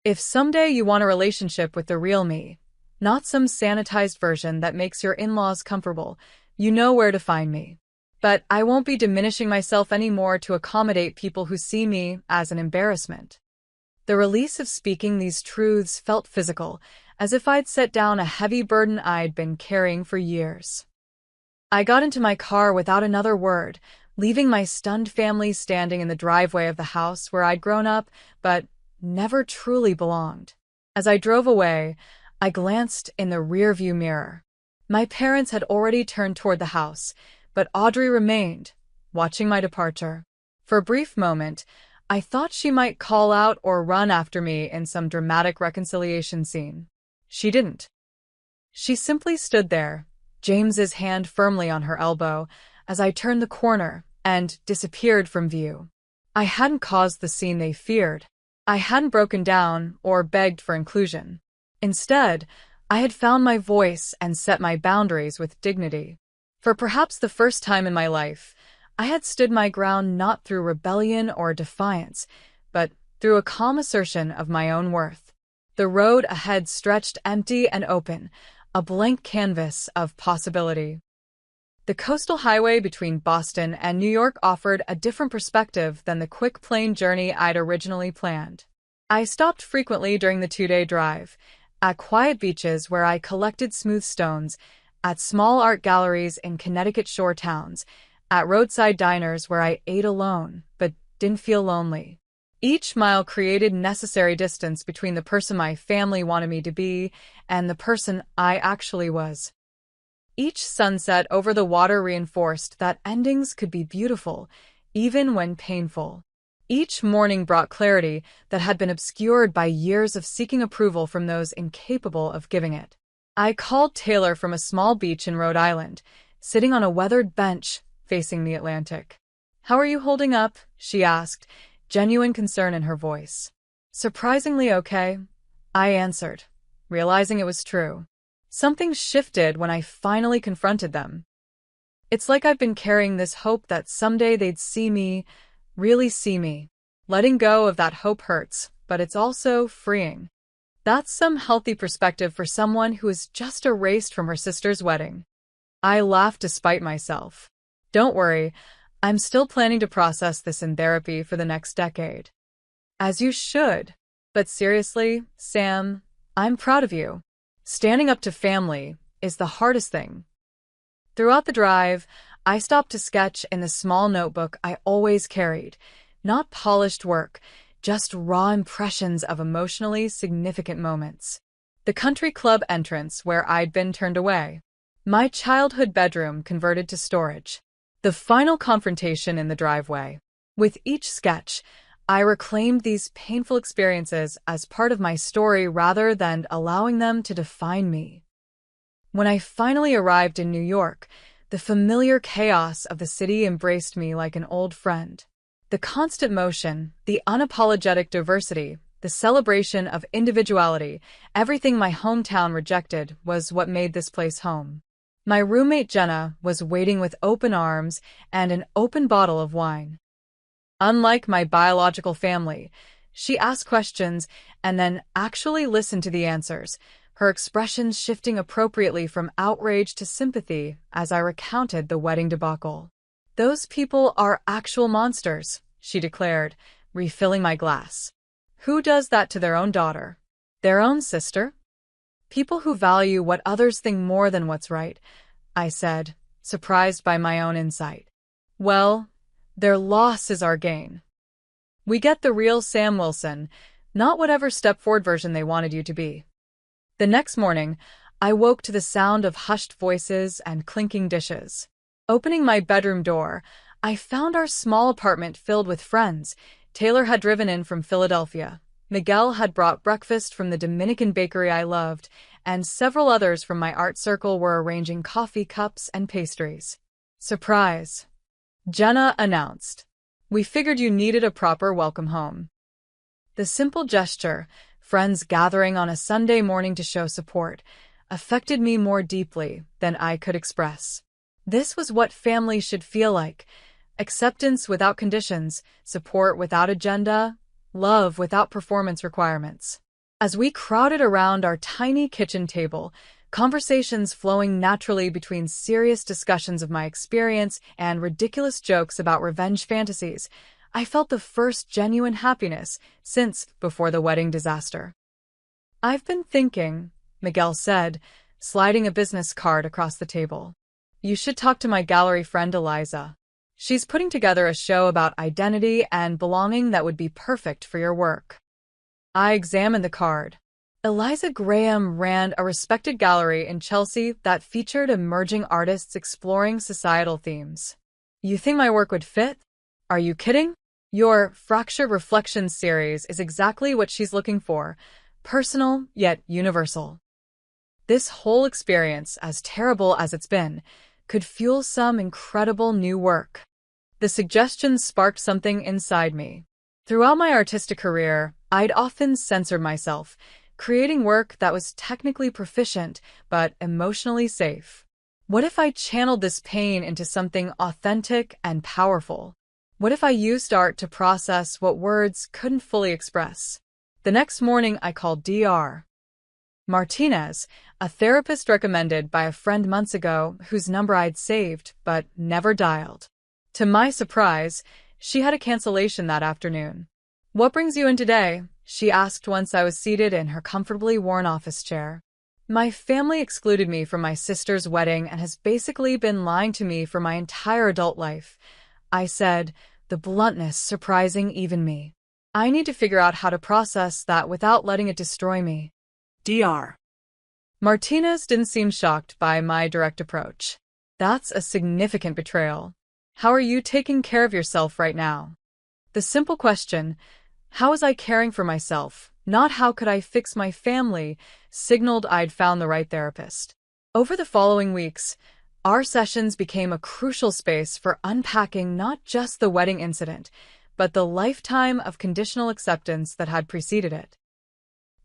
Speaker 1: If someday you want a relationship with the real me, not some sanitized version that makes your in-laws comfortable, you know where to find me. But I won't be diminishing myself anymore to accommodate people who see me as an embarrassment. The release of speaking these truths felt physical, as if I'd set down a heavy burden I'd been carrying for years. I got into my car without another word, leaving my stunned family standing in the driveway of the house where I'd grown up, but never truly belonged. As I drove away, I glanced in the rearview mirror. My parents had already turned toward the house, but Audrey remained, watching my departure. For a brief moment, I thought she might call out or run after me in some dramatic reconciliation scene. She didn't. She simply stood there, James's hand firmly on her elbow, as I turned the corner and disappeared from view. I hadn't caused the scene they feared. I hadn't broken down or begged for inclusion. Instead, I had found my voice and set my boundaries with dignity. For perhaps the first time in my life, I had stood my ground not through rebellion or defiance, but through a calm assertion of my own worth. The road ahead stretched empty and open, a blank canvas of possibility. The coastal highway between Boston and New York offered a different perspective than the quick plane journey I'd originally planned. I stopped frequently during the 2-day drive, at quiet beaches where I collected smooth stones, at small art galleries in Connecticut shore towns, at roadside diners where I ate alone but didn't feel lonely. Each mile created necessary distance between the person my family wanted me to be and the person I actually was. Each sunset over the water reinforced that endings could be beautiful, even when painful. Each morning brought clarity that had been obscured by years of seeking approval from those incapable of giving it. I called Taylor from a small beach in Rhode Island, sitting on a weathered bench facing the Atlantic. "How are you holding up?" she asked, genuine concern in her voice. "Surprisingly okay," I answered, realizing it was true. Something shifted when I finally confronted them. It's like I've been carrying this hope that someday they'd see me, really see me. Letting go of that hope hurts, but it's also freeing. That's some healthy perspective for someone who is just erased from her sister's wedding. I laughed despite myself. Don't worry, I'm still planning to process this in therapy for the next decade. As you should. But seriously, Sam, I'm proud of you. Standing up to family is the hardest thing. Throughout the drive, I stopped to sketch in the small notebook I always carried. Not polished work, just raw impressions of emotionally significant moments. The country club entrance where I'd been turned away. My childhood bedroom converted to storage. The final confrontation in the driveway. With each sketch, I reclaimed these painful experiences as part of my story rather than allowing them to define me. When I finally arrived in New York, the familiar chaos of the city embraced me like an old friend. The constant motion, the unapologetic diversity, the celebration of individuality, everything my hometown rejected was what made this place home. My roommate Jenna was waiting with open arms and an open bottle of wine. Unlike my biological family, she asked questions and then actually listened to the answers, her expressions shifting appropriately from outrage to sympathy as I recounted the wedding debacle. "Those people are actual monsters," she declared, refilling my glass. "Who does that to their own daughter? Their own sister? People who value what others think more than what's right," I said, surprised by my own insight. "Well, their loss is our gain. We get the real Sam Wilson, not whatever step-forward version they wanted you to be." The next morning, I woke to the sound of hushed voices and clinking dishes. Opening my bedroom door, I found our small apartment filled with friends. Taylor had driven in from Philadelphia. Miguel had brought breakfast from the Dominican bakery I loved, and several others from my art circle were arranging coffee cups and pastries. "Surprise," Jenna announced. "We figured you needed a proper welcome home." The simple gesture, friends gathering on a Sunday morning to show support, affected me more deeply than I could express. This was what family should feel like: acceptance without conditions, support without agenda, love without performance requirements. As we crowded around our tiny kitchen table, conversations flowing naturally between serious discussions of my experience and ridiculous jokes about revenge fantasies, I felt the first genuine happiness since before the wedding disaster. "I've been thinking," Miguel said, sliding a business card across the table. "You should talk to my gallery friend Eliza. She's putting together a show about identity and belonging that would be perfect for your work." I examined the card. Eliza Graham ran a respected gallery in Chelsea that featured emerging artists exploring societal themes. "You think my work would fit? Are you kidding? Your Fractured Reflections series is exactly what she's looking for, personal yet universal." This whole experience, as terrible as it's been, could fuel some incredible new work. The suggestion sparked something inside me. Throughout my artistic career, I'd often censored myself, creating work that was technically proficient but emotionally safe. What if I channeled this pain into something authentic and powerful? What if I used art to process what words couldn't fully express? The next morning, I called Dr. Martinez, a therapist recommended by a friend months ago whose number I'd saved but never dialed. To my surprise, she had a cancellation that afternoon. "What brings you in today?" she asked once I was seated in her comfortably worn office chair. "My family excluded me from my sister's wedding and has basically been lying to me for my entire adult life," I said, the bluntness surprising even me. "I need to figure out how to process that without letting it destroy me."
Speaker 2: Dr.
Speaker 1: Martinez didn't seem shocked by my direct approach. "That's a significant betrayal. How are you taking care of yourself right now?" The simple question, how was I caring for myself, not how could I fix my family, signaled I'd found the right therapist. Over the following weeks, our sessions became a crucial space for unpacking not just the wedding incident, but the lifetime of conditional acceptance that had preceded it.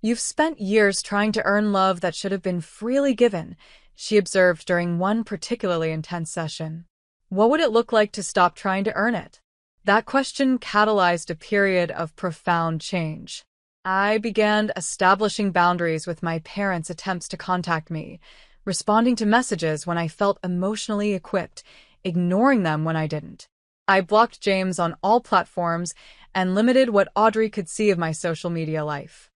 Speaker 1: "You've spent years trying to earn love that should have been freely given," she observed during one particularly intense session. "What would it look like to stop trying to earn it?" That question catalyzed a period of profound change. I began establishing boundaries with my parents' attempts to contact me, responding to messages when I felt emotionally equipped, ignoring them when I didn't. I blocked James on all platforms and limited what Audrey could see of my social media life.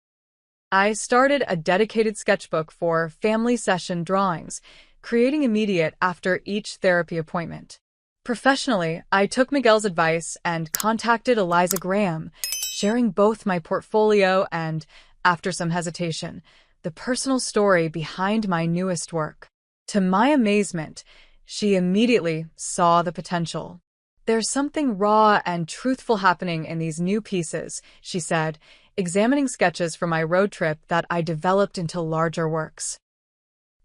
Speaker 1: I started a dedicated sketchbook for family session drawings, creating immediate after each therapy appointment. Professionally, I took Miguel's advice and contacted Eliza Graham, sharing both my portfolio and, after some hesitation, the personal story behind my newest work. To my amazement, she immediately saw the potential. "There's something raw and truthful happening in these new pieces," she said, examining sketches from my road trip that I developed into larger works.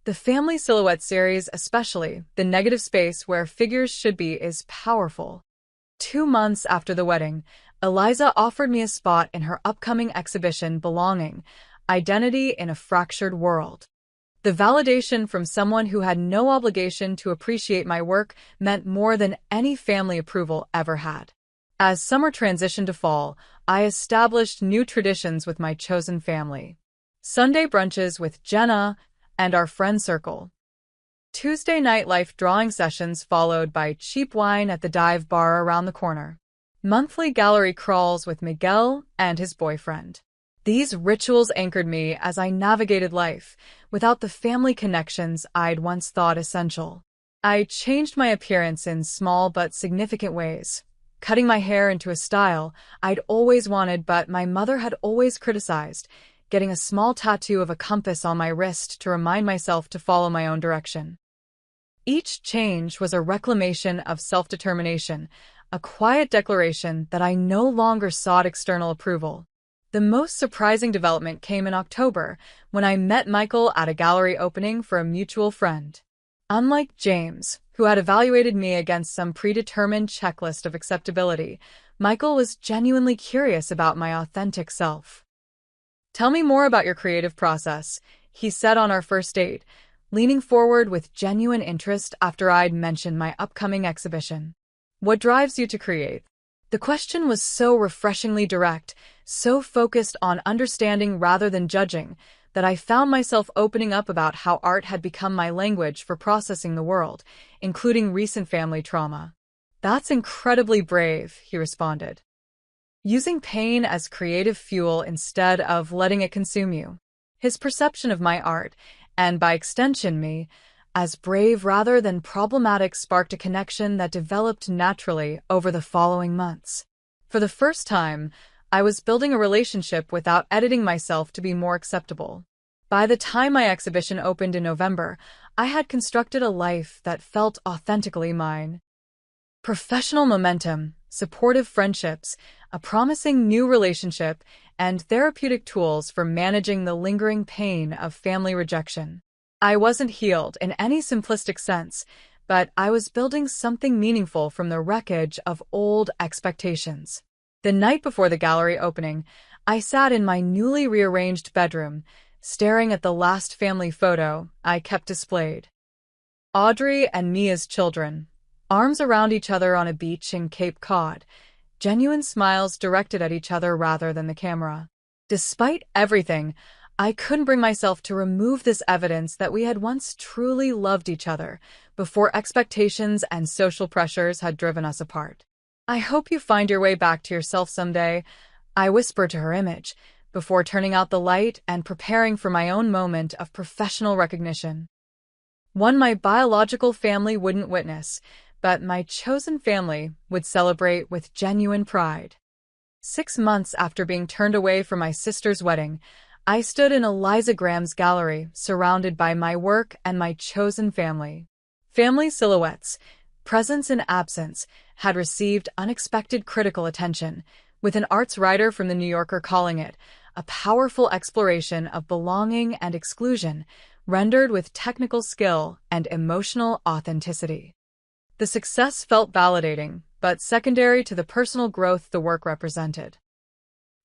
Speaker 1: The family silhouette series, especially the negative space where figures should be, is powerful. 2 months after the wedding, Eliza offered me a spot in her upcoming exhibition, Belonging: Identity in a Fractured World. The validation from someone who had no obligation to appreciate my work meant more than any family approval ever had. As summer transitioned to fall, I established new traditions with my chosen family. Sunday brunches with Jenna and our friend circle. Tuesday nightlife drawing sessions followed by cheap wine at the dive bar around the corner. Monthly gallery crawls with Miguel and his boyfriend. These rituals anchored me as I navigated life, without the family connections I'd once thought essential. I changed my appearance in small but significant ways, cutting my hair into a style I'd always wanted but my mother had always criticized, getting a small tattoo of a compass on my wrist to remind myself to follow my own direction. Each change was a reclamation of self-determination, a quiet declaration that I no longer sought external approval. The most surprising development came in October, when I met Michael at a gallery opening for a mutual friend. Unlike James, who had evaluated me against some predetermined checklist of acceptability, Michael was genuinely curious about my authentic self. "Tell me more about your creative process," he said on our first date, leaning forward with genuine interest after I'd mentioned my upcoming exhibition. "What drives you to create?" The question was so refreshingly direct, so focused on understanding rather than judging, that I found myself opening up about how art had become my language for processing the world, including recent family trauma. "That's incredibly brave," he responded. "Using pain as creative fuel instead of letting it consume you." His perception of my art, and by extension me, as brave rather than problematic sparked a connection that developed naturally over the following months. For the first time, I was building a relationship without editing myself to be more acceptable. By the time my exhibition opened in November, I had constructed a life that felt authentically mine. Professional momentum, supportive friendships, a promising new relationship, and therapeutic tools for managing the lingering pain of family rejection. I wasn't healed in any simplistic sense, but I was building something meaningful from the wreckage of old expectations. The night before the gallery opening, I sat in my newly rearranged bedroom, staring at the last family photo I kept displayed. Audrey and me as children, arms around each other on a beach in Cape Cod, genuine smiles directed at each other rather than the camera. Despite everything, I couldn't bring myself to remove this evidence that we had once truly loved each other before expectations and social pressures had driven us apart. "I hope you find your way back to yourself someday," I whispered to her image, before turning out the light and preparing for my own moment of professional recognition. One my biological family wouldn't witness, but my chosen family would celebrate with genuine pride. 6 months after being turned away from my sister's wedding, I stood in Eliza Graham's gallery, surrounded by my work and my chosen family. Family silhouettes, presence and absence, had received unexpected critical attention, with an arts writer from The New Yorker calling it a powerful exploration of belonging and exclusion, rendered with technical skill and emotional authenticity. The success felt validating, but secondary to the personal growth the work represented.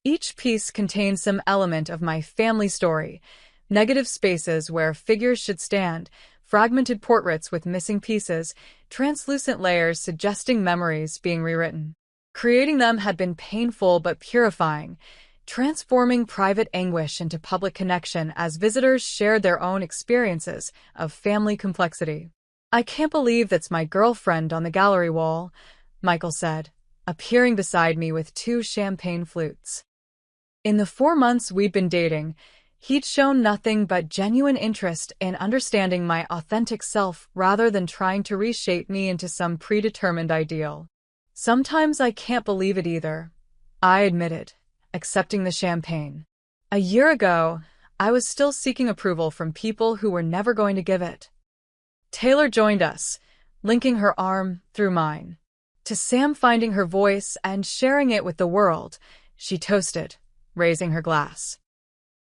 Speaker 1: Each piece contained some element of my family story: negative spaces where figures should stand, fragmented portraits with missing pieces, translucent layers suggesting memories being rewritten. Creating them had been painful but purifying, transforming private anguish into public connection as visitors shared their own experiences of family complexity. "I can't believe that's my girlfriend on the gallery wall," Michael said, appearing beside me with 2 champagne flutes. In the 4 months we'd been dating, he'd shown nothing but genuine interest in understanding my authentic self rather than trying to reshape me into some predetermined ideal. "Sometimes I can't believe it either," I admitted, accepting the champagne. A year ago, I was still seeking approval from people who were never going to give it. Taylor joined us, linking her arm through mine. To Sam finding her voice and sharing it with the world, she toasted, raising her glass.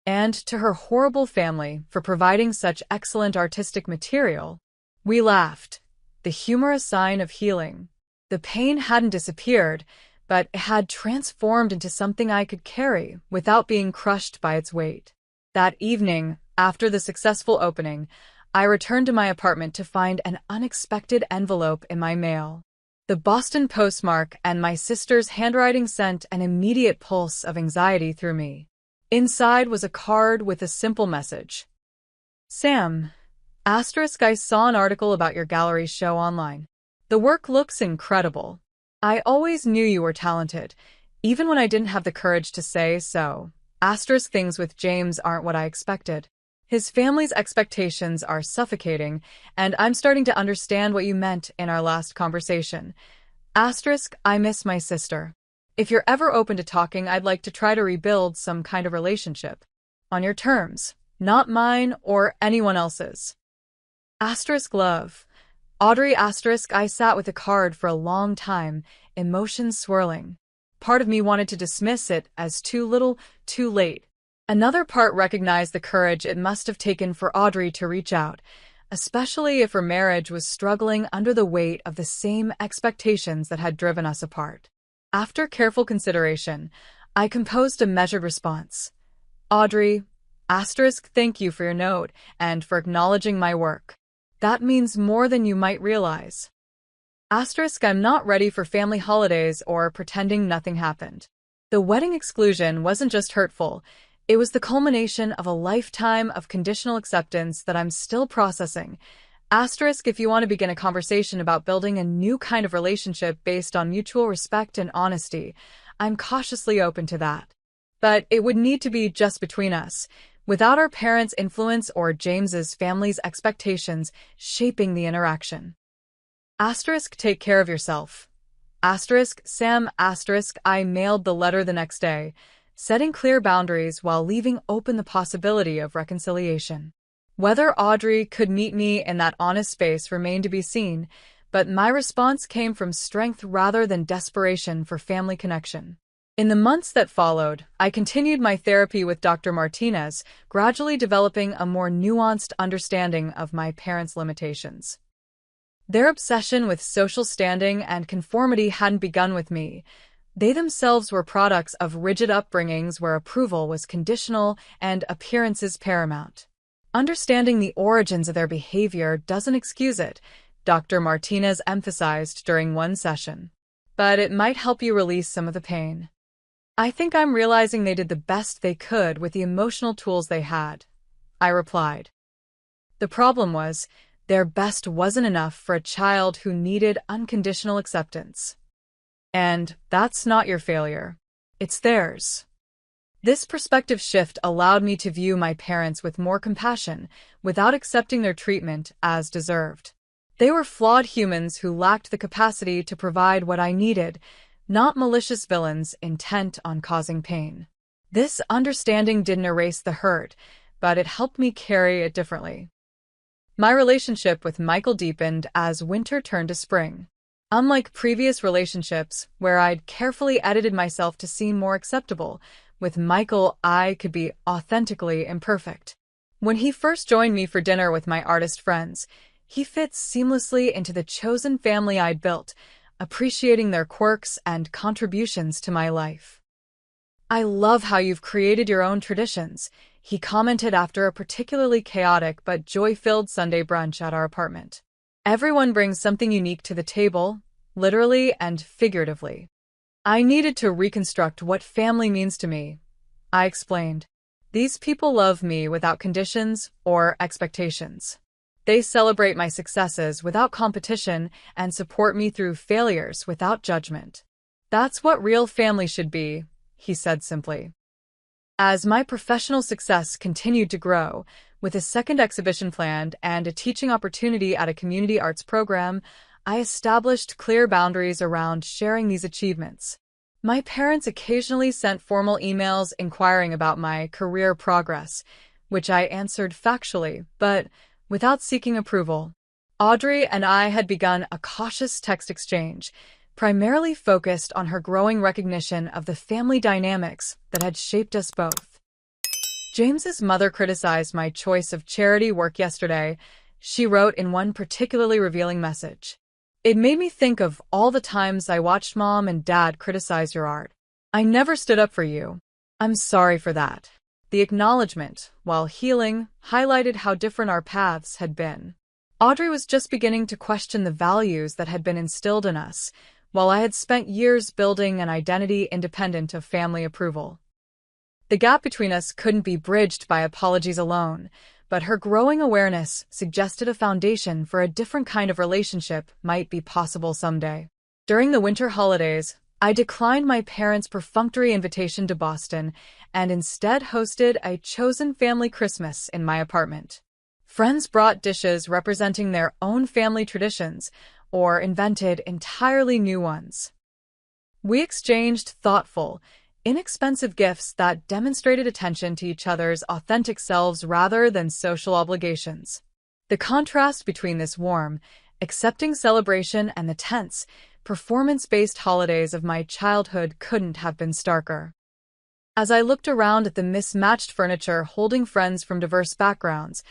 Speaker 1: And to her horrible family for providing such excellent artistic material. We laughed, the humor a sign of healing. The pain hadn't disappeared, but it had transformed into something I could carry without being crushed by its weight. That evening, after the successful opening, I returned to my apartment to find an unexpected envelope in my mail. The Boston postmark and my sister's handwriting sent an immediate pulse of anxiety through me. Inside was a card with a simple message. "Sam, I saw an article about your gallery show online. The work looks incredible. I always knew you were talented, even when I didn't have the courage to say so. Things with James aren't what I expected. His family's expectations are suffocating, and I'm starting to understand what you meant in our last conversation. I miss my sister. If you're ever open to talking, I'd like to try to rebuild some kind of relationship. On your terms, not mine or anyone else's. Love. Audrey. I sat with the card for a long time, emotions swirling. Part of me wanted to dismiss it as too little, too late. Another part recognized the courage it must have taken for Audrey to reach out, especially if her marriage was struggling under the weight of the same expectations that had driven us apart. After careful consideration, I composed a measured response. "Audrey, thank you for your note and for acknowledging my work. That means more than you might realize. I'm not ready for family holidays or pretending nothing happened." The wedding exclusion wasn't just hurtful, it was the culmination of a lifetime of conditional acceptance that I'm still processing. If you want to begin a conversation about building a new kind of relationship based on mutual respect and honesty, I'm cautiously open to that. But it would need to be just between us, without our parents' influence or James's family's expectations shaping the interaction. Take care of yourself. Sam. I mailed the letter the next day, setting clear boundaries while leaving open the possibility of reconciliation. Whether Audrey could meet me in that honest space remained to be seen, but my response came from strength rather than desperation for family connection. In the months that followed, I continued my therapy with Dr. Martinez, gradually developing a more nuanced understanding of my parents' limitations. Their obsession with social standing and conformity hadn't begun with me. They themselves were products of rigid upbringings where approval was conditional and appearances paramount. Understanding the origins of their behavior doesn't excuse it, Dr. Martinez emphasized during one session. But it might help you release some of the pain. I think I'm realizing they did the best they could with the emotional tools they had, I replied. The problem was, their best wasn't enough for a child who needed unconditional acceptance. And that's not your failure. It's theirs. This perspective shift allowed me to view my parents with more compassion, without accepting their treatment as deserved. They were flawed humans who lacked the capacity to provide what I needed, not malicious villains intent on causing pain. This understanding didn't erase the hurt, but it helped me carry it differently. My relationship with Michael deepened as winter turned to spring. Unlike previous relationships, where I'd carefully edited myself to seem more acceptable, with Michael I could be authentically imperfect. When he first joined me for dinner with my artist friends, he fit seamlessly into the chosen family I'd built, appreciating their quirks and contributions to my life. "I love how you've created your own traditions," he commented after a particularly chaotic but joy-filled Sunday brunch at our apartment. "Everyone brings something unique to the table, literally and figuratively." I needed to reconstruct what family means to me, I explained. "These people love me without conditions or expectations. They celebrate my successes without competition and support me through failures without judgment. That's what real family should be," he said simply. As my professional success continued to grow, with a second exhibition planned and a teaching opportunity at a community arts program, I established clear boundaries around sharing these achievements. My parents occasionally sent formal emails inquiring about my career progress, which I answered factually, but without seeking approval. Audrey and I had begun a cautious text exchange, primarily focused on her growing recognition of the family dynamics that had shaped us both. "James's mother criticized my choice of charity work yesterday," she wrote in one particularly revealing message. "It made me think of all the times I watched Mom and Dad criticize your art. I never stood up for you. I'm sorry for that." The acknowledgement, while healing, highlighted how different our paths had been. Audrey was just beginning to question the values that had been instilled in us, while I had spent years building an identity independent of family approval. The gap between us couldn't be bridged by apologies alone, but her growing awareness suggested a foundation for a different kind of relationship might be possible someday. During the winter holidays, I declined my parents' perfunctory invitation to Boston and instead hosted a chosen family Christmas in my apartment. Friends brought dishes representing their own family traditions or invented entirely new ones. We exchanged thoughtful, inexpensive gifts that demonstrated attention to each other's authentic selves rather than social obligations. The contrast between this warm, accepting celebration and the tense, performance-based holidays of my childhood couldn't have been starker. As I looked around at the mismatched furniture holding friends from diverse backgrounds,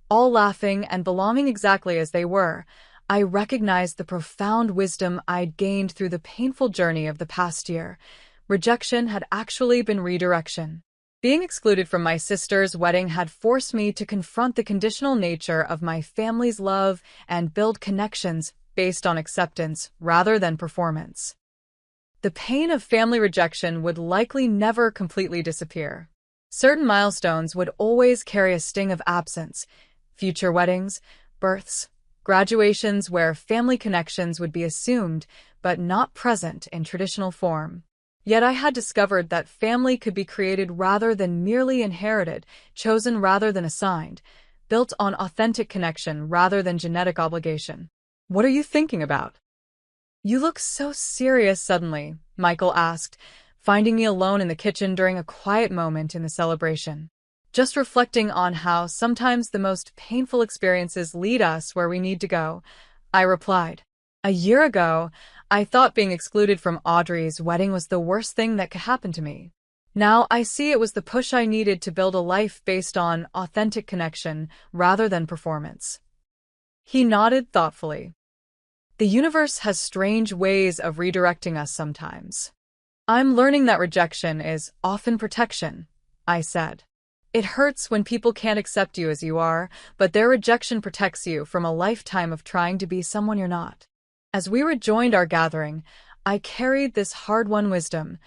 Speaker 1: all laughing and belonging exactly as they were, I recognized the profound wisdom I'd gained through the painful journey of the past year. Rejection had actually been redirection. Being excluded from my sister's wedding had forced me to confront the conditional nature of my family's love and build connections based on acceptance rather than performance. The pain of family rejection would likely never completely disappear. Certain milestones would always carry a sting of absence: future weddings, births, graduations where family connections would be assumed but not present in traditional form. Yet I had discovered that family could be created rather than merely inherited, chosen rather than assigned, built on authentic connection rather than genetic obligation. "What are you thinking about?" "You look so serious suddenly," Michael asked, finding me alone in the kitchen during a quiet moment in the celebration. "Just reflecting on how sometimes the most painful experiences lead us where we need to go," I replied. "A year ago, I thought being excluded from Audrey's wedding was the worst thing that could happen to me. Now I see it was the push I needed to build a life based on authentic connection rather than performance." He nodded thoughtfully. "The universe has strange ways of redirecting us sometimes. I'm learning that rejection is often protection," I said. It hurts when people can't accept you as you are, but their rejection protects you from a lifetime of trying to be someone you're not. As we rejoined our gathering, I carried this hard-won wisdom.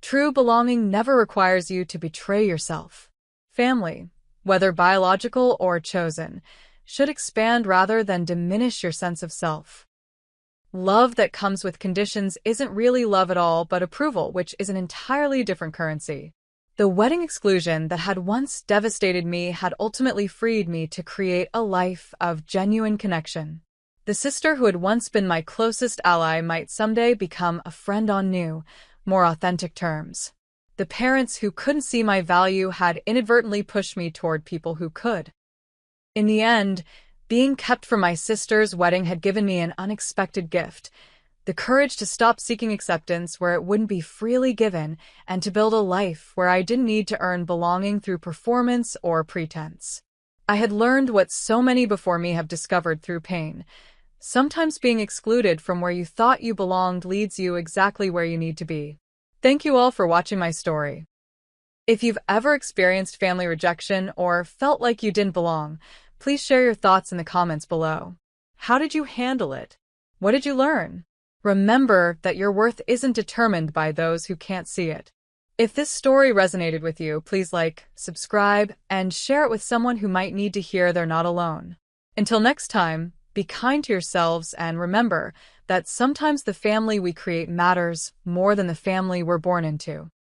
Speaker 1: True belonging never requires you to betray yourself. Family, whether biological or chosen, should expand rather than diminish your sense of self. Love that comes with conditions isn't really love at all, but approval, which is an entirely different currency. The wedding exclusion that had once devastated me had ultimately freed me to create a life of genuine connection. The sister who had once been my closest ally might someday become a friend on new, more authentic terms. The parents who couldn't see my value had inadvertently pushed me toward people who could. In the end, being kept from my sister's wedding had given me an unexpected gift, the courage to stop seeking acceptance where it wouldn't be freely given and to build a life where I didn't need to earn belonging through performance or pretense. I had learned what so many before me have discovered through pain. Sometimes being excluded from where you thought you belonged leads you exactly where you need to be. Thank you all for watching my story. If you've ever experienced family rejection or felt like you didn't belong, please share your thoughts in the comments below. How did you handle it? What did you learn? Remember that your worth isn't determined by those who can't see it. If this story resonated with you, please like, subscribe, and share it with someone who might need to hear they're not alone. Until next time, be kind to yourselves and remember that sometimes the family we create matters more than the family we're born into.